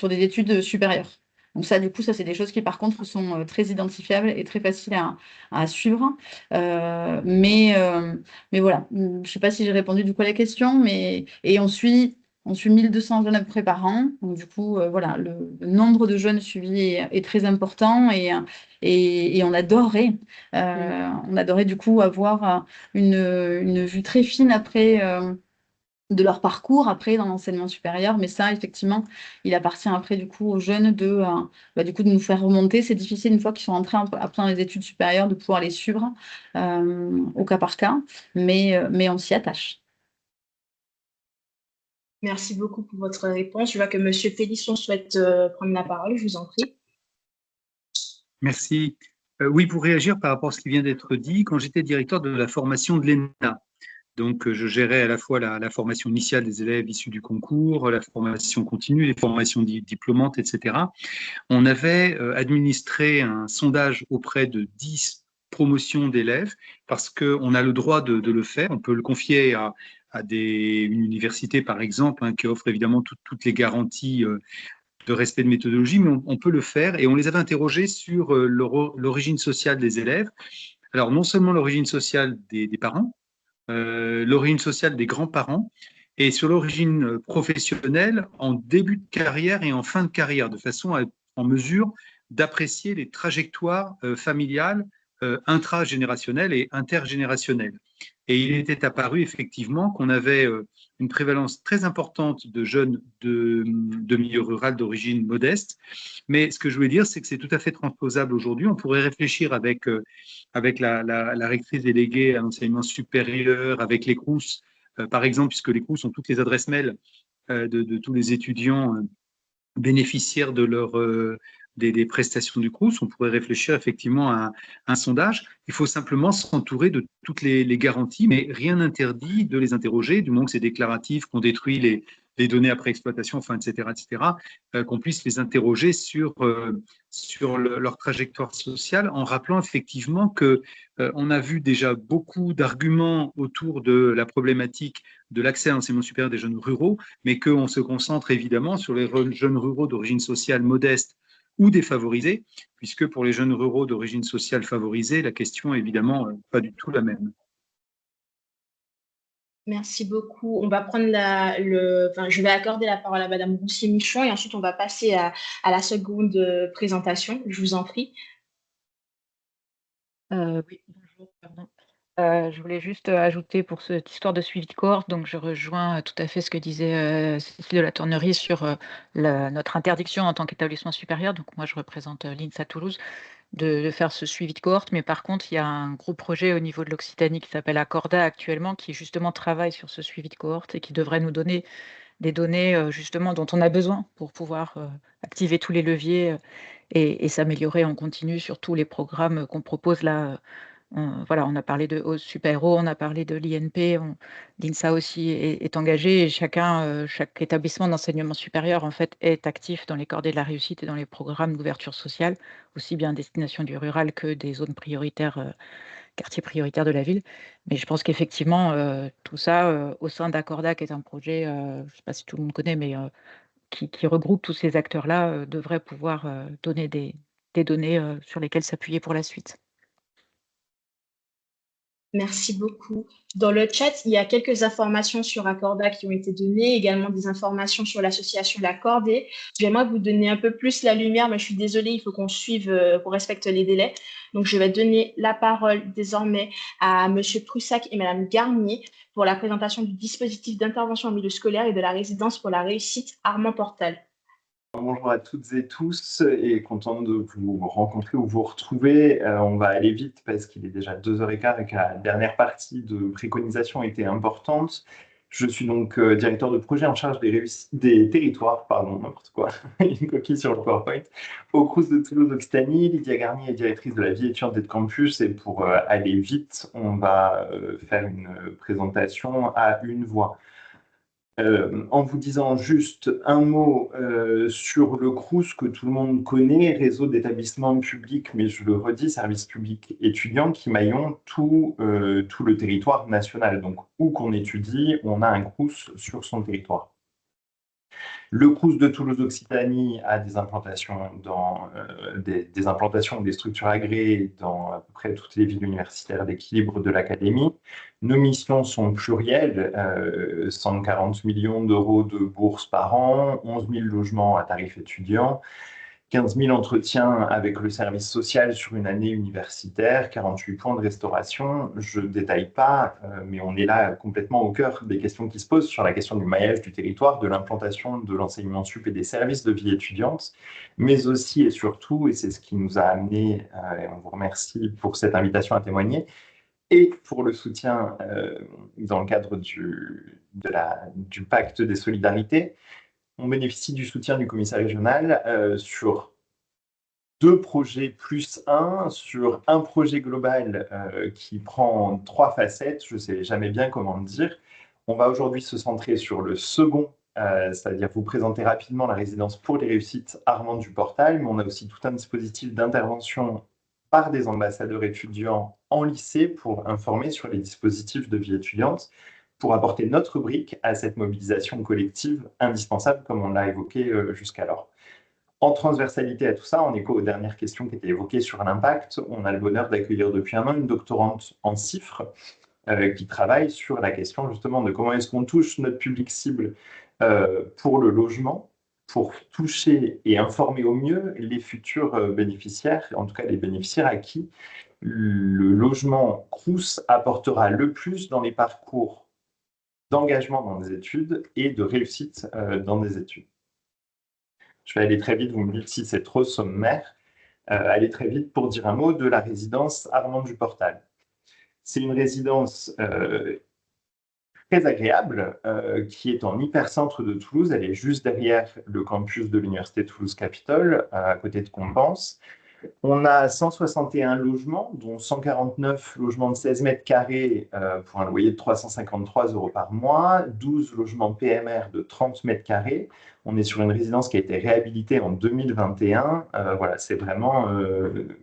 études supérieures. Donc ça, du coup, ça, c'est des choses qui, par contre, sont très identifiables et très faciles à suivre. Mais voilà, je ne sais pas si j'ai répondu du coup à la question, et on suit 1200 jeunes à peu près par an. Donc, du coup, voilà, le nombre de jeunes suivis est très important et on adorerait, du coup avoir une vue très fine après de leur parcours après dans l'enseignement supérieur, mais ça effectivement il appartient après du coup aux jeunes de nous faire remonter. C'est difficile une fois qu'ils sont entrés après dans les études supérieures de pouvoir les suivre au cas par cas, mais on s'y attache. Merci beaucoup pour votre réponse. Je vois que M. Pélisson souhaite prendre la parole, je vous en prie. Merci. Oui, pour réagir par rapport à ce qui vient d'être dit, quand j'étais directeur de la formation de l'ENA, donc je gérais à la fois la formation initiale des élèves issus du concours, la formation continue, les formations diplômantes, etc. On avait administré un sondage auprès de 10 promotions d'élèves parce qu'on a le droit de le faire. On peut le confier à une université, par exemple, qui offre évidemment toutes les garanties de respect de méthodologie, mais on peut le faire. Et on les avait interrogés sur l'origine sociale des élèves. Alors, non seulement l'origine sociale des parents, l'origine sociale des grands-parents, et sur l'origine professionnelle en début de carrière et en fin de carrière, de façon à être en mesure d'apprécier les trajectoires familiales, intragénérationnelles et intergénérationnelles. Et il était apparu effectivement qu'on avait une prévalence très importante de jeunes de milieu rural d'origine modeste. Mais ce que je voulais dire, c'est que c'est tout à fait transposable aujourd'hui. On pourrait réfléchir avec la rectrice déléguée à l'enseignement supérieur, avec les CROUS, par exemple, puisque les CROUS ont toutes les adresses mail de tous les étudiants bénéficiaires de des prestations du CROUS. On pourrait réfléchir effectivement à un sondage. Il faut simplement s'entourer de toutes les garanties, mais rien n'interdit de les interroger, du moment que c'est déclaratif, qu'on détruit les données après exploitation, enfin, etc., qu'on puisse les interroger sur leur trajectoire sociale, en rappelant effectivement que on a vu déjà beaucoup d'arguments autour de la problématique de l'accès à l'enseignement supérieur des jeunes ruraux, mais qu'on se concentre évidemment sur les jeunes ruraux d'origine sociale modeste ou défavorisés, puisque pour les jeunes ruraux d'origine sociale favorisée, la question est évidemment pas du tout la même. Merci beaucoup. On va prendre je vais accorder la parole à Madame Roussier-Michon et ensuite on va passer à la seconde présentation. Je vous en prie. Oui, bonjour, pardon. Je voulais juste ajouter pour cette histoire de suivi de cohorte, donc je rejoins tout à fait ce que disait Cécile de la Tournerie sur notre interdiction en tant qu'établissement supérieur. Donc moi, je représente l'INSA Toulouse, de faire ce suivi de cohorte. Mais par contre, il y a un gros projet au niveau de l'Occitanie qui s'appelle Accorda actuellement, qui justement travaille sur ce suivi de cohorte et qui devrait nous donner des données justement dont on a besoin pour pouvoir activer tous les leviers et s'améliorer en continu sur tous les programmes qu'on propose là. Voilà, on a parlé de Ose Super-Héros, on a parlé de l'INP, l'INSA aussi est engagé et chaque établissement d'enseignement supérieur en fait est actif dans les cordées de la réussite et dans les programmes d'ouverture sociale, aussi bien à destination du rural que des zones prioritaires, quartiers prioritaires de la ville. Mais je pense qu'effectivement, tout ça au sein d'Accorda, qui est un projet, je ne sais pas si tout le monde connaît, mais qui regroupe tous ces acteurs-là, devrait pouvoir donner des données sur lesquelles s'appuyer pour la suite. Merci beaucoup. Dans le chat, il y a quelques informations sur Accorda qui ont été données, également des informations sur l'association L'Accordé. J'aimerais vous donner un peu plus la lumière, mais je suis désolée, il faut qu'on suive, qu'on respecte les délais. Donc, je vais donner la parole désormais à M. Prussac et Mme Garnier pour la présentation du dispositif d'intervention en milieu scolaire et de la résidence pour la réussite Armand Portal. Bonjour à toutes et tous et content de vous rencontrer ou vous retrouver. On va aller vite parce qu'il est déjà 2h15 et que la dernière partie de préconisation était importante. Je suis donc directeur de projet en charge des territoires, pardon, n'importe quoi, une coquille sur le PowerPoint, au CROUS de Toulouse-Occitanie. Lydia Garnier est directrice de la vie étudiante et de campus et pour aller vite, on va faire une présentation à une voix. En vous disant juste un mot sur le CROUS que tout le monde connaît, réseau d'établissements publics, mais je le redis, services publics étudiants qui maillont tout le territoire national. Donc, où qu'on étudie, on a un CROUS sur son territoire. Le CROUS de Toulouse-Occitanie a des implantations des implantations des structures agréées dans à peu près toutes les villes universitaires d'équilibre de l'académie. Nos missions sont plurielles, 140 millions d'euros de bourses par an, 11 000 logements à tarif étudiant, 15 000 entretiens avec le service social sur une année universitaire, 48 points de restauration. Je ne détaille pas, mais on est là complètement au cœur des questions qui se posent sur la question du maillage du territoire, de l'implantation de l'enseignement sup et des services de vie étudiante, mais aussi et surtout, et c'est ce qui nous a amené, et on vous remercie pour cette invitation à témoigner, et pour le soutien dans le cadre du pacte des solidarités. On bénéficie du soutien du commissaire régional sur 2 projets plus 1, sur un projet global qui prend 3 facettes, je ne sais jamais bien comment le dire. On va aujourd'hui se centrer sur le second, c'est-à-dire vous présenter rapidement la résidence pour les réussites Armand du Portal, mais on a aussi tout un dispositif d'intervention par des ambassadeurs étudiants en lycée pour informer sur les dispositifs de vie étudiante, pour apporter notre brique à cette mobilisation collective indispensable, comme on l'a évoqué jusqu'alors. En transversalité à tout ça, en écho aux dernières questions qui étaient évoquées sur l'impact, on a le bonheur d'accueillir depuis un an une doctorante en CIFRE, qui travaille sur la question justement de comment est-ce qu'on touche notre public cible pour le logement, pour toucher et informer au mieux les futurs bénéficiaires, en tout cas les bénéficiaires à qui le logement Crous apportera le plus dans les parcours d'engagement dans des études et de réussite dans des études. Je vais aller très vite, vous me dites si c'est trop sommaire. Aller très vite pour dire un mot de la résidence Armand du Portal. C'est une résidence très agréable qui est en hypercentre de Toulouse. Elle est juste derrière le campus de l'Université Toulouse-Capitole, à côté de Compense. On a 161 logements, dont 149 logements de 16 mètres carrés pour un loyer de 353 € par mois, 12 logements PMR de 30 mètres carrés. On est sur une résidence qui a été réhabilitée en 2021. Voilà, c'est vraiment une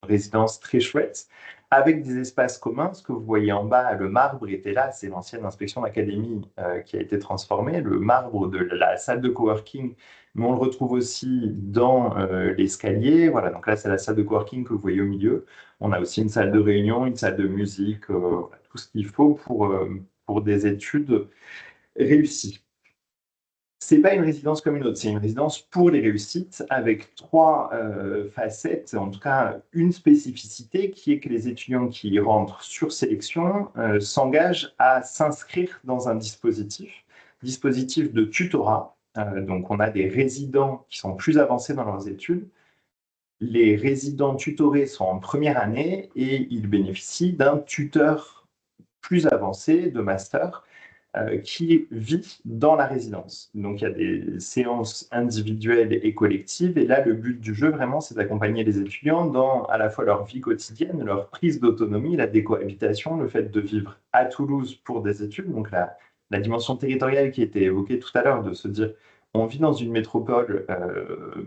résidence très chouette, avec des espaces communs. Ce que vous voyez en bas, le marbre était là, c'est l'ancienne inspection d'académie qui a été transformée, le marbre de la salle de coworking, mais on le retrouve aussi dans l'escalier. Voilà, donc là, c'est la salle de coworking que vous voyez au milieu. On a aussi une salle de réunion, une salle de musique, tout ce qu'il faut pour des études réussies. Ce n'est pas une résidence comme une autre, c'est une résidence pour les réussites avec 3 facettes, en tout cas une spécificité qui est que les étudiants qui y rentrent sur sélection s'engagent à s'inscrire dans un dispositif de tutorat. Donc on a des résidents qui sont plus avancés dans leurs études. Les résidents tutorés sont en première année et ils bénéficient d'un tuteur plus avancé de master qui vit dans la résidence. Donc, il y a des séances individuelles et collectives. Et là, le but du jeu, vraiment, c'est d'accompagner les étudiants dans à la fois leur vie quotidienne, leur prise d'autonomie, la décohabitation, le fait de vivre à Toulouse pour des études. Donc, la dimension territoriale qui était évoquée tout à l'heure, de se dire, on vit dans une métropole,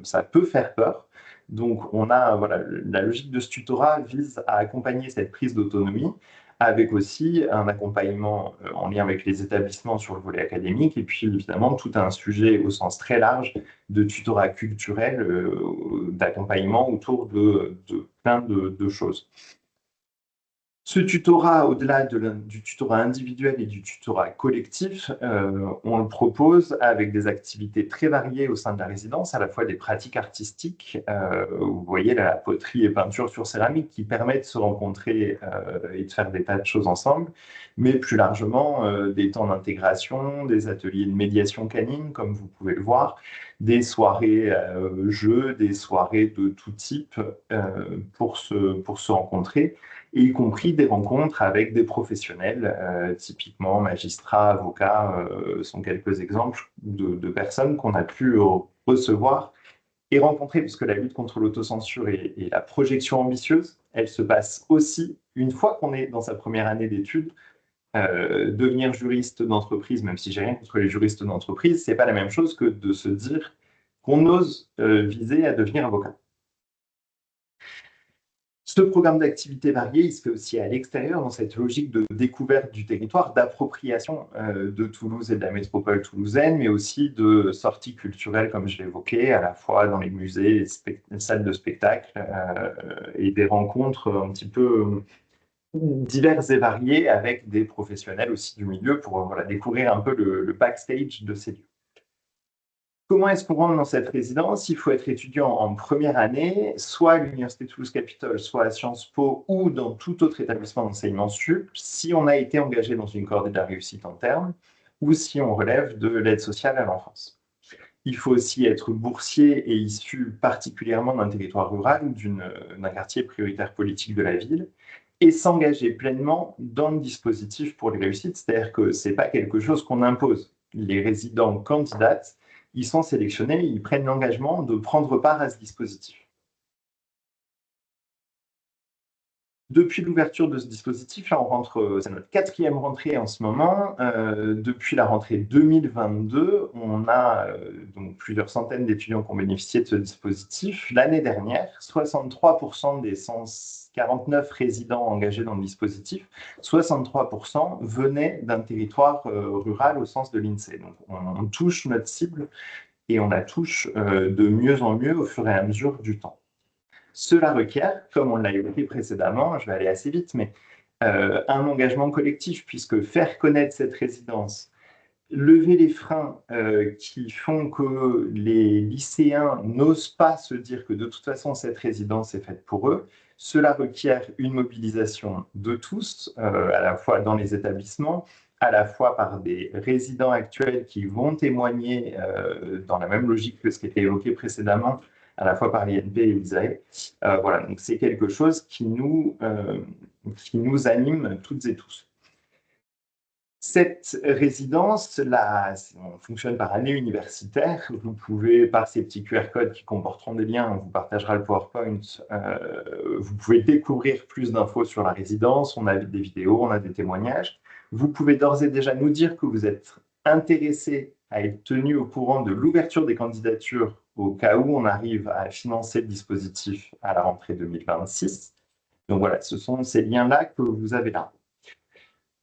ça peut faire peur. Donc, on a, voilà, la logique de ce tutorat vise à accompagner cette prise d'autonomie, avec aussi un accompagnement en lien avec les établissements sur le volet académique, et puis évidemment tout un sujet au sens très large de tutorat culturel, d'accompagnement autour de plein de choses. Ce tutorat, au-delà du tutorat individuel et du tutorat collectif, on le propose avec des activités très variées au sein de la résidence, à la fois des pratiques artistiques, vous voyez la poterie et peinture sur céramique qui permettent de se rencontrer et de faire des tas de choses ensemble, mais plus largement des temps d'intégration, des ateliers de médiation canine, comme vous pouvez le voir, des soirées jeux, des soirées de tout type pour se rencontrer, et y compris des rencontres avec des professionnels, typiquement magistrats, avocats, sont quelques exemples de personnes qu'on a pu recevoir et rencontrer, puisque la lutte contre l'autocensure et la projection ambitieuse, elle se passe aussi une fois qu'on est dans sa première année d'études. Devenir juriste d'entreprise, même si j'ai rien contre les juristes d'entreprise, c'est pas la même chose que de se dire qu'on ose viser à devenir avocat. Ce programme d'activités variées, il se fait aussi à l'extérieur, dans cette logique de découverte du territoire, d'appropriation de Toulouse et de la métropole toulousaine, mais aussi de sorties culturelles, comme je l'évoquais, à la fois dans les musées, les salles de spectacle, et des rencontres un petit peu diverses et variées avec des professionnels aussi du milieu pour voilà, découvrir un peu le backstage de ces lieux. Comment est-ce qu'on rentre dans cette résidence? Il faut être étudiant en première année, soit à l'Université Toulouse-Capitole, soit à Sciences Po ou dans tout autre établissement d'enseignement sup, si on a été engagé dans une cordée de la réussite en termes ou si on relève de l'aide sociale à l'enfance. Il faut aussi être boursier et issu particulièrement d'un territoire rural ou d'un quartier prioritaire politique de la ville et s'engager pleinement dans le dispositif pour les réussites, c'est-à-dire que ce n'est pas quelque chose qu'on impose. Les résidents candidatent, ils sont sélectionnés, ils prennent l'engagement de prendre part à ce dispositif. Depuis l'ouverture de ce dispositif, là on rentre, c'est notre 4e rentrée en ce moment. Depuis la rentrée 2022, on a donc plusieurs centaines d'étudiants qui ont bénéficié de ce dispositif. L'année dernière, 63% des 149 résidents engagés dans le dispositif, 63% venaient d'un territoire rural au sens de l'INSEE. Donc on touche notre cible et on la touche de mieux en mieux au fur et à mesure du temps. Cela requiert, comme on l'a évoqué précédemment, je vais aller assez vite, mais un engagement collectif, puisque faire connaître cette résidence, lever les freins qui font que les lycéens n'osent pas se dire que de toute façon cette résidence est faite pour eux, cela requiert une mobilisation de tous, à la fois dans les établissements, à la fois par des résidents actuels qui vont témoigner dans la même logique que ce qui était évoqué précédemment, à la fois par l'INP et l'ISAE. Voilà, donc c'est quelque chose qui nous anime toutes et tous. Cette résidence, là, on fonctionne par année universitaire. Vous pouvez, par ces petits QR codes qui comporteront des liens, on vous partagera le PowerPoint, vous pouvez découvrir plus d'infos sur la résidence. On a des vidéos, on a des témoignages. Vous pouvez d'ores et déjà nous dire que vous êtes intéressé à être tenu au courant de l'ouverture des candidatures au cas où on arrive à financer le dispositif à la rentrée 2026. Donc voilà, ce sont ces liens-là que vous avez là.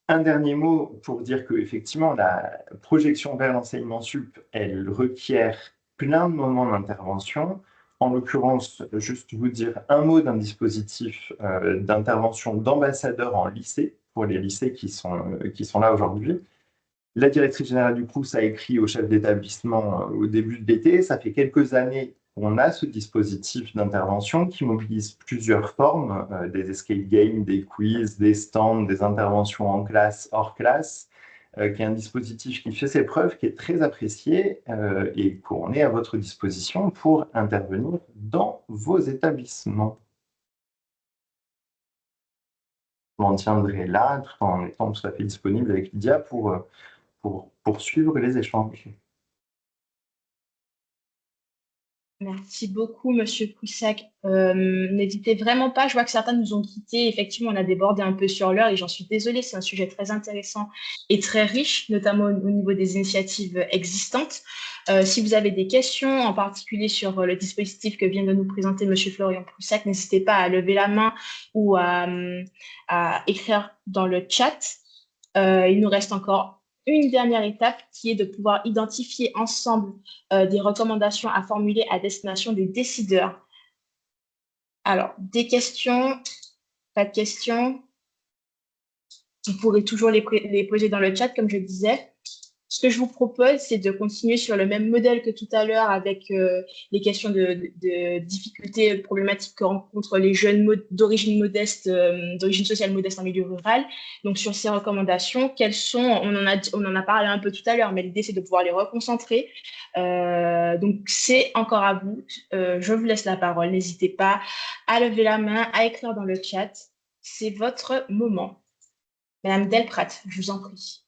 Un dernier mot pour dire qu'effectivement, la projection vers l'enseignement sup, elle requiert plein de moments d'intervention. En l'occurrence, juste vous dire un mot d'un dispositif d'intervention d'ambassadeurs en lycée, pour les lycées qui sont là aujourd'hui. La directrice générale du CROUS a écrit au chef d'établissement au début de l'été. Ça fait quelques années qu'on a ce dispositif d'intervention qui mobilise plusieurs formes, des escape games, des quiz, des stands, des interventions en classe, hors classe, qui est un dispositif qui fait ses preuves, qui est très apprécié et qu'on est à votre disposition pour intervenir dans vos établissements. Je m'en tiendrai là tout en étant tout à fait disponible avec Lydia pour poursuivre les échanges. Merci beaucoup, Monsieur Poussac. N'hésitez vraiment pas, je vois que certains nous ont quittés. Effectivement, on a débordé un peu sur l'heure et j'en suis désolée, c'est un sujet très intéressant et très riche, notamment au niveau des initiatives existantes. Si vous avez des questions, en particulier sur le dispositif que vient de nous présenter Monsieur Florian Poussac, n'hésitez pas à lever la main ou à écrire dans le chat. Il nous reste encore une dernière étape qui est de pouvoir identifier ensemble des recommandations à formuler à destination des décideurs. Alors, des questions, pas de questions. Vous pourrez toujours les poser dans le chat, comme je disais. Ce que je vous propose, c'est de continuer sur le même modèle que tout à l'heure avec les questions de difficultés problématiques que rencontrent les jeunes d'origine modeste, d'origine sociale modeste en milieu rural. Donc, sur ces recommandations, quelles sont, on en a parlé un peu tout à l'heure, mais l'idée, c'est de pouvoir les reconcentrer. Donc, c'est encore à vous. Je vous laisse la parole. N'hésitez pas à lever la main, à écrire dans le chat. C'est votre moment. Madame Delprat, je vous en prie.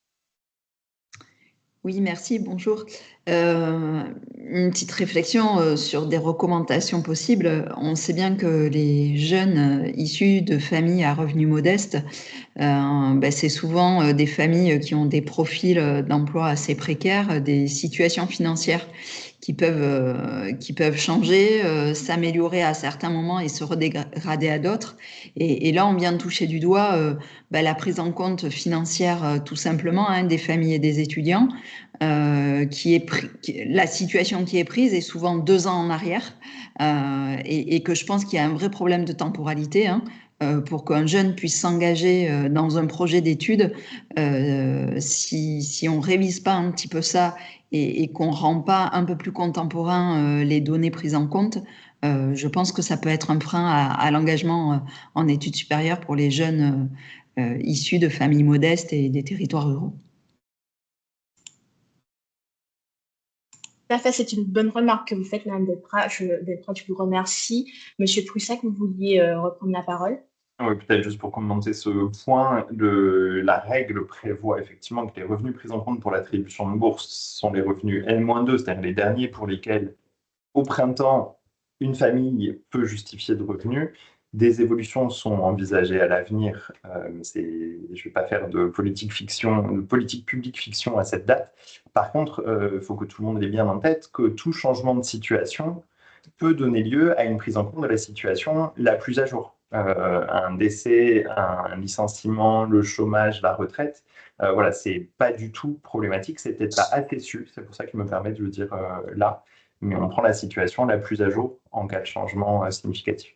Oui, merci, bonjour. Une petite réflexion sur des recommandations possibles. On sait bien que les jeunes issus de familles à revenus modestes, c'est souvent des familles qui ont des profils d'emploi assez précaires, des situations financières qui peuvent changer, s'améliorer à certains moments et se redégrader à d'autres. Et là, on vient de toucher du doigt la prise en compte financière, tout simplement, des familles et des étudiants. La situation qui est prise est souvent 2 ans en arrière et que je pense qu'il y a un vrai problème de temporalité pour qu'un jeune puisse s'engager dans un projet d'études. Si on ne révise pas un petit peu ça et qu'on ne rend pas un peu plus contemporain les données prises en compte, je pense que ça peut être un frein à l'engagement en études supérieures pour les jeunes issus de familles modestes et des territoires ruraux. Tout à fait, c'est une bonne remarque que vous faites, Mme Delprat. Je vous remercie. Monsieur Poussac, vous vouliez reprendre la parole? Oui, peut-être juste pour commenter ce point, la règle prévoit effectivement que les revenus pris en compte pour l'attribution de bourse sont les revenus N-2, c'est-à-dire les derniers pour lesquels, au printemps, une famille peut justifier de revenus. Des évolutions sont envisagées à l'avenir. Je ne vais pas faire de politique publique fiction à cette date. Par contre, il faut que tout le monde ait bien en tête que tout changement de situation peut donner lieu à une prise en compte de la situation la plus à jour. Un décès, un licenciement, le chômage, la retraite, voilà, c'est pas du tout problématique, c'est peut-être pas assez su, c'est pour ça que je me permets de le dire là, mais on prend la situation la plus à jour en cas de changement significatif.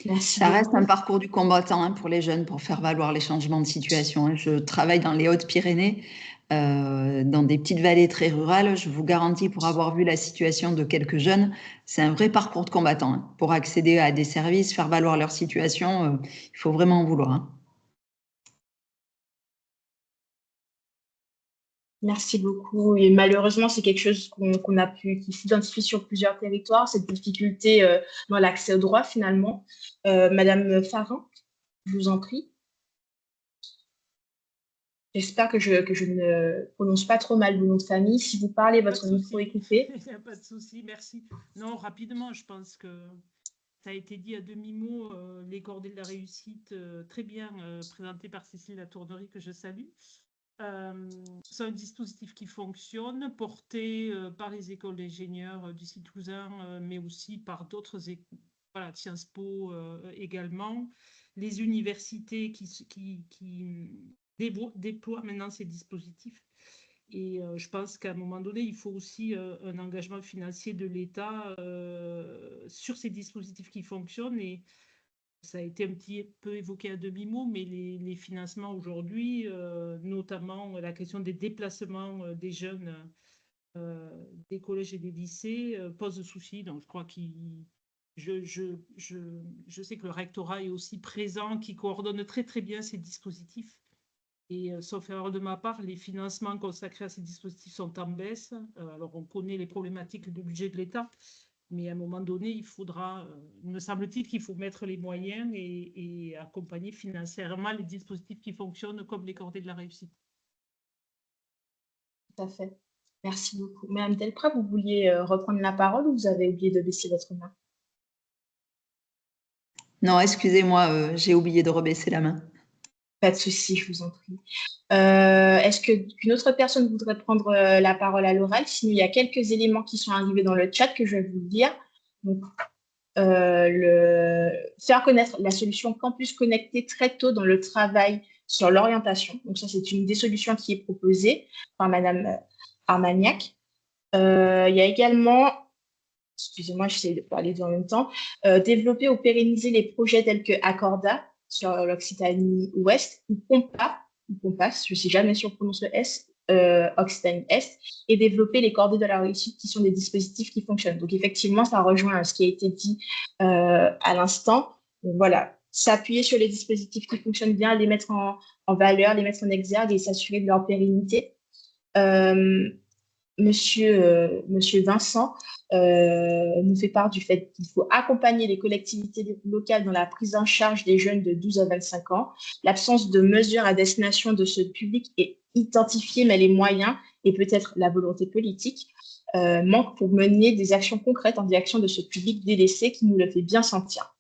Merci Ça reste beaucoup. un parcours du combattant hein, pour les jeunes, pour faire valoir les changements de situation. Hein. Je travaille dans les Hautes-Pyrénées, dans des petites vallées très rurales. Je vous garantis, pour avoir vu la situation de quelques jeunes, c'est un vrai parcours de combattant. Hein. Pour accéder à des services, faire valoir leur situation, il faut vraiment en vouloir. Hein. Merci beaucoup. Et malheureusement, c'est quelque chose qu'on a pu, qui s'identifie sur plusieurs territoires, cette difficulté dans l'accès au droit finalement. Madame Farin, je vous en prie. J'espère que je ne prononce pas trop mal vos noms de famille. Si vous parlez, votre micro est coupé. Il n'y a pas de souci, merci. Non, rapidement, je pense que ça a été dit à demi-mot, les cordées de la réussite, très bien présenté par Cécile Latournerie, que je salue. C'est un dispositif qui fonctionne, porté par les écoles d'ingénieurs du site Toulousain, mais aussi par d'autres écoles, voilà, Sciences Po également, les universités qui déploient maintenant ces dispositifs. Et je pense qu'à un moment donné, il faut aussi un engagement financier de l'État sur ces dispositifs qui fonctionnent. Et ça a été un petit peu évoqué à demi-mot, mais les financements aujourd'hui, notamment la question des déplacements des jeunes des collèges et des lycées, pose souci. Donc, je crois je sais que le rectorat est aussi présent, qui coordonne très très bien ces dispositifs. Et sauf erreur de ma part, les financements consacrés à ces dispositifs sont en baisse. Alors, on connaît les problématiques du budget de l'État, mais à un moment donné, il faudra, il me semble-t-il qu'il faut mettre les moyens et accompagner financièrement les dispositifs qui fonctionnent comme les cordées de la réussite. Tout à fait. Merci beaucoup. Madame Delprat, vous vouliez reprendre la parole ou vous avez oublié de baisser votre main? Non, excusez-moi, j'ai oublié de rebaisser la main. Pas de souci, je vous en prie. Est-ce qu'une autre personne voudrait prendre la parole à l'oral? Sinon, il y a quelques éléments qui sont arrivés dans le chat que je vais vous lire. Donc, faire connaître la solution Campus Connecté très tôt dans le travail sur l'orientation. Donc, ça, c'est une des solutions qui est proposée par Madame Armagnac. Il y a également, excusez-moi, j'essaie de parler en même temps, développer ou pérenniser les projets tels que Accorda sur l'Occitanie Ouest, ou Pompas, je ne sais jamais si on prononce le S, Occitanie Est, et développer les cordées de la réussite qui sont des dispositifs qui fonctionnent. Donc effectivement, ça rejoint ce qui a été dit à l'instant. Donc voilà, s'appuyer sur les dispositifs qui fonctionnent bien, les mettre en valeur, les mettre en exergue et s'assurer de leur pérennité. Monsieur Vincent nous fait part du fait qu'il faut accompagner les collectivités locales dans la prise en charge des jeunes de 12 à 25 ans. L'absence de mesures à destination de ce public est identifiée, mais les moyens et peut-être la volonté politique manquent pour mener des actions concrètes en direction de ce public délaissé qui nous le fait bien sentir.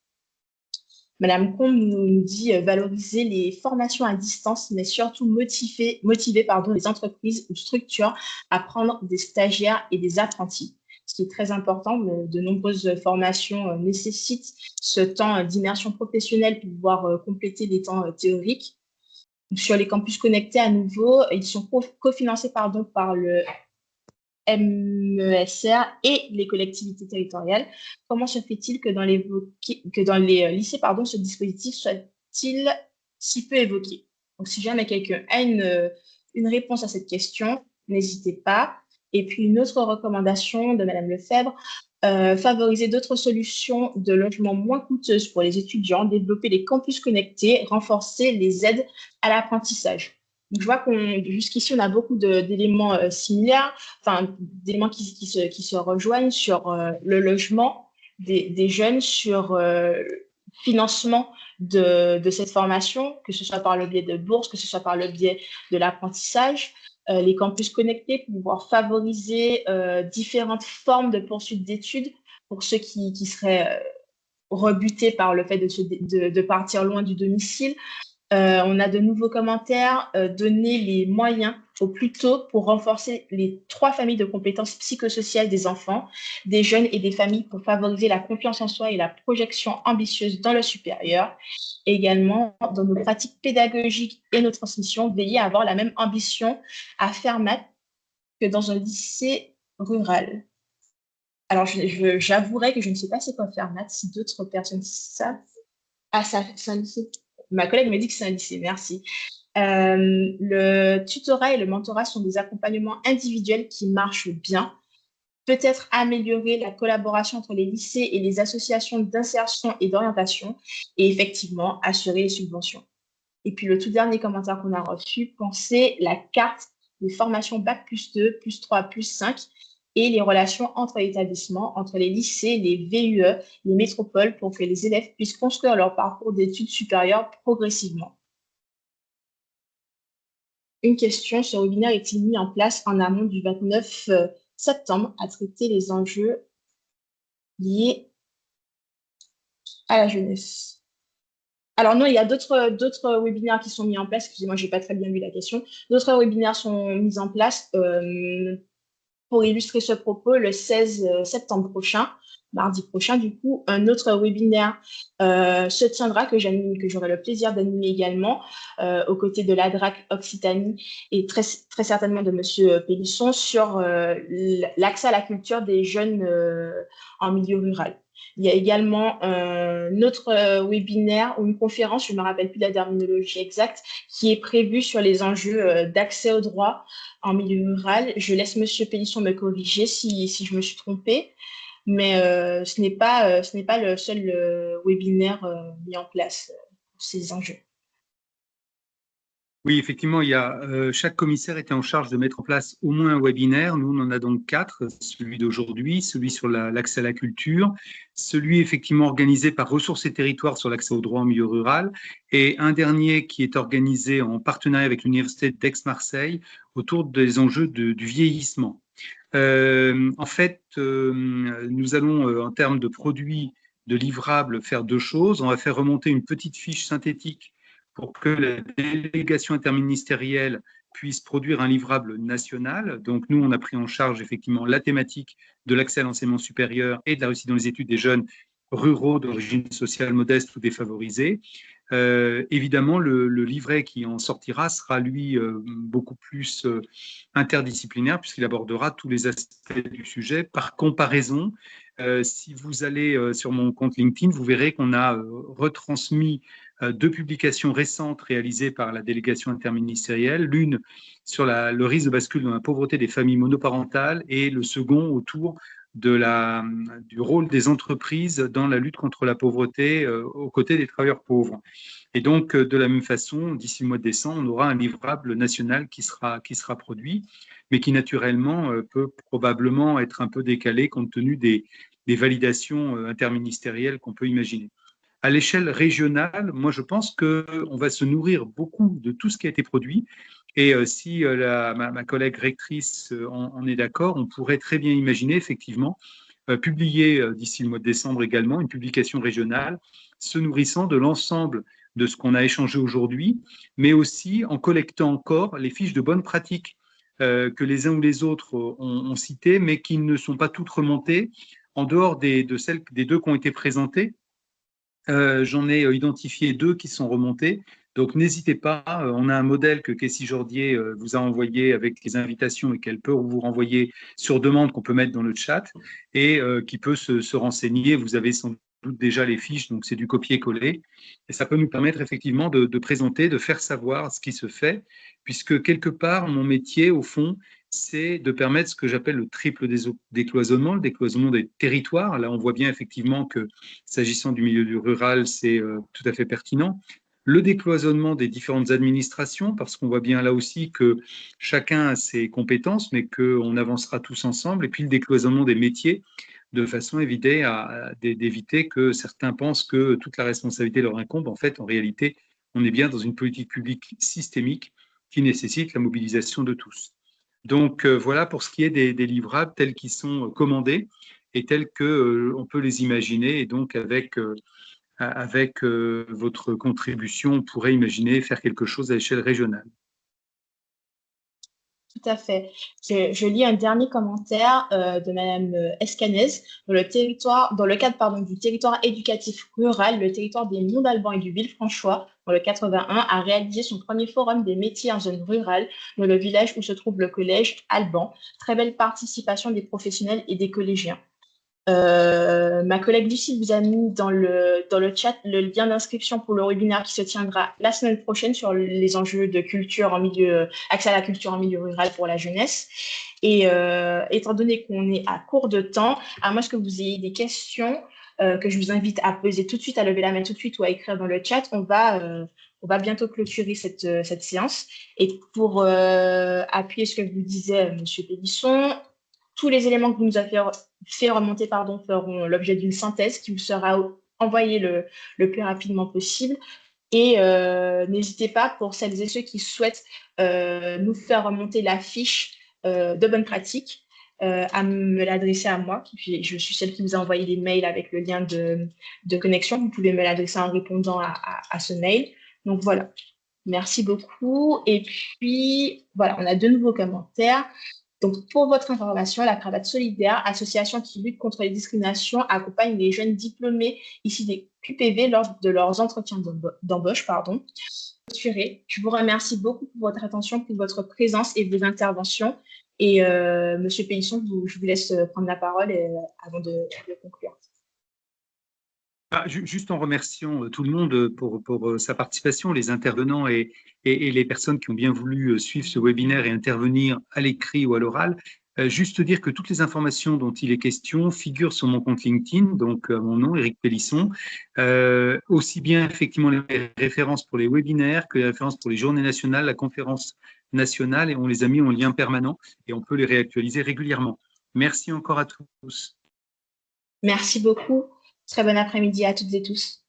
Madame Combe nous dit valoriser les formations à distance, mais surtout motiver les entreprises ou structures à prendre des stagiaires et des apprentis. Ce qui est très important, de nombreuses formations nécessitent ce temps d'immersion professionnelle pour pouvoir compléter les temps théoriques. Sur les campus connectés, à nouveau, ils sont cofinancés par le MESR et les collectivités territoriales. Comment se fait-il que dans les lycées, ce dispositif soit-il si peu évoqué? Donc, si jamais quelqu'un a une réponse à cette question, n'hésitez pas. Et puis, une autre recommandation de Madame Lefebvre, favoriser d'autres solutions de logement moins coûteuses pour les étudiants, développer les campus connectés, renforcer les aides à l'apprentissage. Donc, je vois jusqu'ici, on a beaucoup d'éléments similaires, enfin, d'éléments qui se rejoignent sur le logement des jeunes, sur le financement de cette formation, que ce soit par le biais de bourses, que ce soit par le biais de l'apprentissage, les campus connectés pour pouvoir favoriser différentes formes de poursuite d'études pour ceux qui seraient rebutés par le fait de partir loin du domicile. On a de nouveaux commentaires, donner les moyens au plus tôt pour renforcer les 3 familles de compétences psychosociales des enfants, des jeunes et des familles pour favoriser la confiance en soi et la projection ambitieuse dans le supérieur. Et également, dans nos pratiques pédagogiques et nos transmissions, veiller à avoir la même ambition à faire maths que dans un lycée rural. Alors, j'avouerai que je ne sais pas c'est quoi faire maths, si d'autres personnes savent. Ah, c'est un lycée. Ma collègue m'a dit que c'est un lycée, merci. Le tutorat et le mentorat sont des accompagnements individuels qui marchent bien. Peut-être améliorer la collaboration entre les lycées et les associations d'insertion et d'orientation et effectivement assurer les subventions. Et puis le tout dernier commentaire qu'on a reçu, penser la carte des formations Bac plus 2, plus 3, plus 5 et les relations entre établissements, entre les lycées, les VUE, les métropoles pour que les élèves puissent construire leur parcours d'études supérieures progressivement. Une question, ce webinaire est-il mis en place en amont du 29 septembre à traiter les enjeux liés à la jeunesse? Alors non, il y a d'autres webinaires qui sont mis en place. Excusez-moi, je n'ai pas très bien vu la question. D'autres webinaires sont mis en place pour illustrer ce propos le 16 septembre prochain, mardi prochain. Du coup, un autre webinaire se tiendra que j'aurai le plaisir d'animer également aux côtés de l'ADRAC Occitanie et très certainement de Monsieur Pélisson sur l'accès à la culture des jeunes en milieu rural. Il y a également un autre webinaire ou une conférence, je ne me rappelle plus de la terminologie exacte, qui est prévue sur les enjeux d'accès aux droits en milieu rural. Je laisse Monsieur Pélisson me corriger si je me suis trompée, mais ce n'est pas le seul webinaire mis en place pour ces enjeux. Oui, effectivement, chaque commissaire était en charge de mettre en place au moins un webinaire. Nous, on en a donc 4, celui d'aujourd'hui, celui sur l'accès à la culture, celui effectivement organisé par Ressources et Territoires sur l'accès aux droits en milieu rural, et un dernier qui est organisé en partenariat avec l'Université d'Aix-Marseille autour des enjeux du vieillissement. En fait, nous allons, en termes de produits, de livrables, faire 2 choses. On va faire remonter une petite fiche synthétique pour que la délégation interministérielle puisse produire un livrable national. Donc, nous, on a pris en charge effectivement la thématique de l'accès à l'enseignement supérieur et de la réussite dans les études des jeunes ruraux d'origine sociale modeste ou défavorisée. Évidemment, le livret qui en sortira sera, lui, beaucoup plus interdisciplinaire puisqu'il abordera tous les aspects du sujet. Par comparaison, si vous allez sur mon compte LinkedIn, vous verrez qu'on a retransmis 2 publications récentes réalisées par la délégation interministérielle, l'une sur le risque de bascule dans la pauvreté des familles monoparentales et le second autour du rôle des entreprises dans la lutte contre la pauvreté aux côtés des travailleurs pauvres. Et donc, de la même façon, d'ici le mois de décembre, on aura un livrable national qui sera produit, mais qui naturellement peut probablement être un peu décalé compte tenu des validations interministérielles qu'on peut imaginer. À l'échelle régionale, moi, je pense qu'on va se nourrir beaucoup de tout ce qui a été produit. Et si ma collègue rectrice en est d'accord, on pourrait très bien imaginer effectivement publier d'ici le mois de décembre également une publication régionale se nourrissant de l'ensemble de ce qu'on a échangé aujourd'hui, mais aussi en collectant encore les fiches de bonnes pratiques que les uns ou les autres ont citées, mais qui ne sont pas toutes remontées en dehors des 2 qui ont été présentées. J'en ai identifié 2 qui sont remontées. Donc, n'hésitez pas. On a un modèle que Kessie Jordier vous a envoyé avec les invitations et qu'elle peut vous renvoyer sur demande qu'on peut mettre dans le chat et qui peut se renseigner. Vous avez sans doute déjà les fiches, donc c'est du copier-coller. Et ça peut nous permettre effectivement de présenter, de faire savoir ce qui se fait, puisque quelque part, mon métier, au fond, c'est de permettre ce que j'appelle le triple décloisonnement, le décloisonnement des territoires. Là, on voit bien effectivement que, s'agissant du milieu du rural, c'est tout à fait pertinent. Le décloisonnement des différentes administrations, parce qu'on voit bien là aussi que chacun a ses compétences, mais qu'on avancera tous ensemble. Et puis le décloisonnement des métiers, de façon à d'éviter que certains pensent que toute la responsabilité leur incombe. En fait, en réalité, on est bien dans une politique publique systémique qui nécessite la mobilisation de tous. Donc voilà pour ce qui est des livrables tels qu'ils sont commandés et tels qu'on peut les imaginer. Et donc avec votre contribution, on pourrait imaginer faire quelque chose à l'échelle régionale. Tout à fait. Je lis un dernier commentaire de Madame Escanez. Dans le cadre du territoire éducatif rural, le territoire des Monts d'Alban et du Villefranchois, dans le 81, a réalisé son premier forum des métiers en zone rurale dans le village où se trouve le collège Alban. Très belle participation des professionnels et des collégiens. Ma collègue Lucie vous a mis dans le chat le lien d'inscription pour le webinaire qui se tiendra la semaine prochaine sur les enjeux de culture en milieu, accès à la culture en milieu rural pour la jeunesse. Et étant donné qu'on est à court de temps, à moins que vous ayez des questions que je vous invite à poser tout de suite, à lever la main tout de suite ou à écrire dans le chat, on va bientôt clôturer cette séance. Et pour appuyer ce que vous disait M. Pélisson, tous les éléments que vous nous avez fait remonter feront l'objet d'une synthèse qui vous sera envoyée le plus rapidement possible. Et n'hésitez pas, pour celles et ceux qui souhaitent nous faire remonter la fiche de bonne pratique, à me l'adresser à moi. Je suis celle qui vous a envoyé les mails avec le lien de connexion. Vous pouvez me l'adresser en répondant à ce mail. Donc voilà, merci beaucoup. Et puis, voilà, on a de nouveaux commentaires. Donc, pour votre information, la Cravate Solidaire, association qui lutte contre les discriminations, accompagne les jeunes diplômés issus des QPV lors de leurs entretiens d'embauche. Je vous remercie beaucoup pour votre attention, pour votre présence et vos interventions. Et Monsieur Pélisson, je vous laisse prendre la parole avant de conclure. Juste en remerciant tout le monde pour sa participation, les intervenants et les personnes qui ont bien voulu suivre ce webinaire et intervenir à l'écrit ou à l'oral. Juste dire que toutes les informations dont il est question figurent sur mon compte LinkedIn, donc mon nom, Éric Pélisson. Aussi bien effectivement les références pour les webinaires que les références pour les journées nationales, la conférence nationale, et on les a mis en lien permanent et on peut les réactualiser régulièrement. Merci encore à tous. Merci beaucoup. Très bon après-midi à toutes et tous.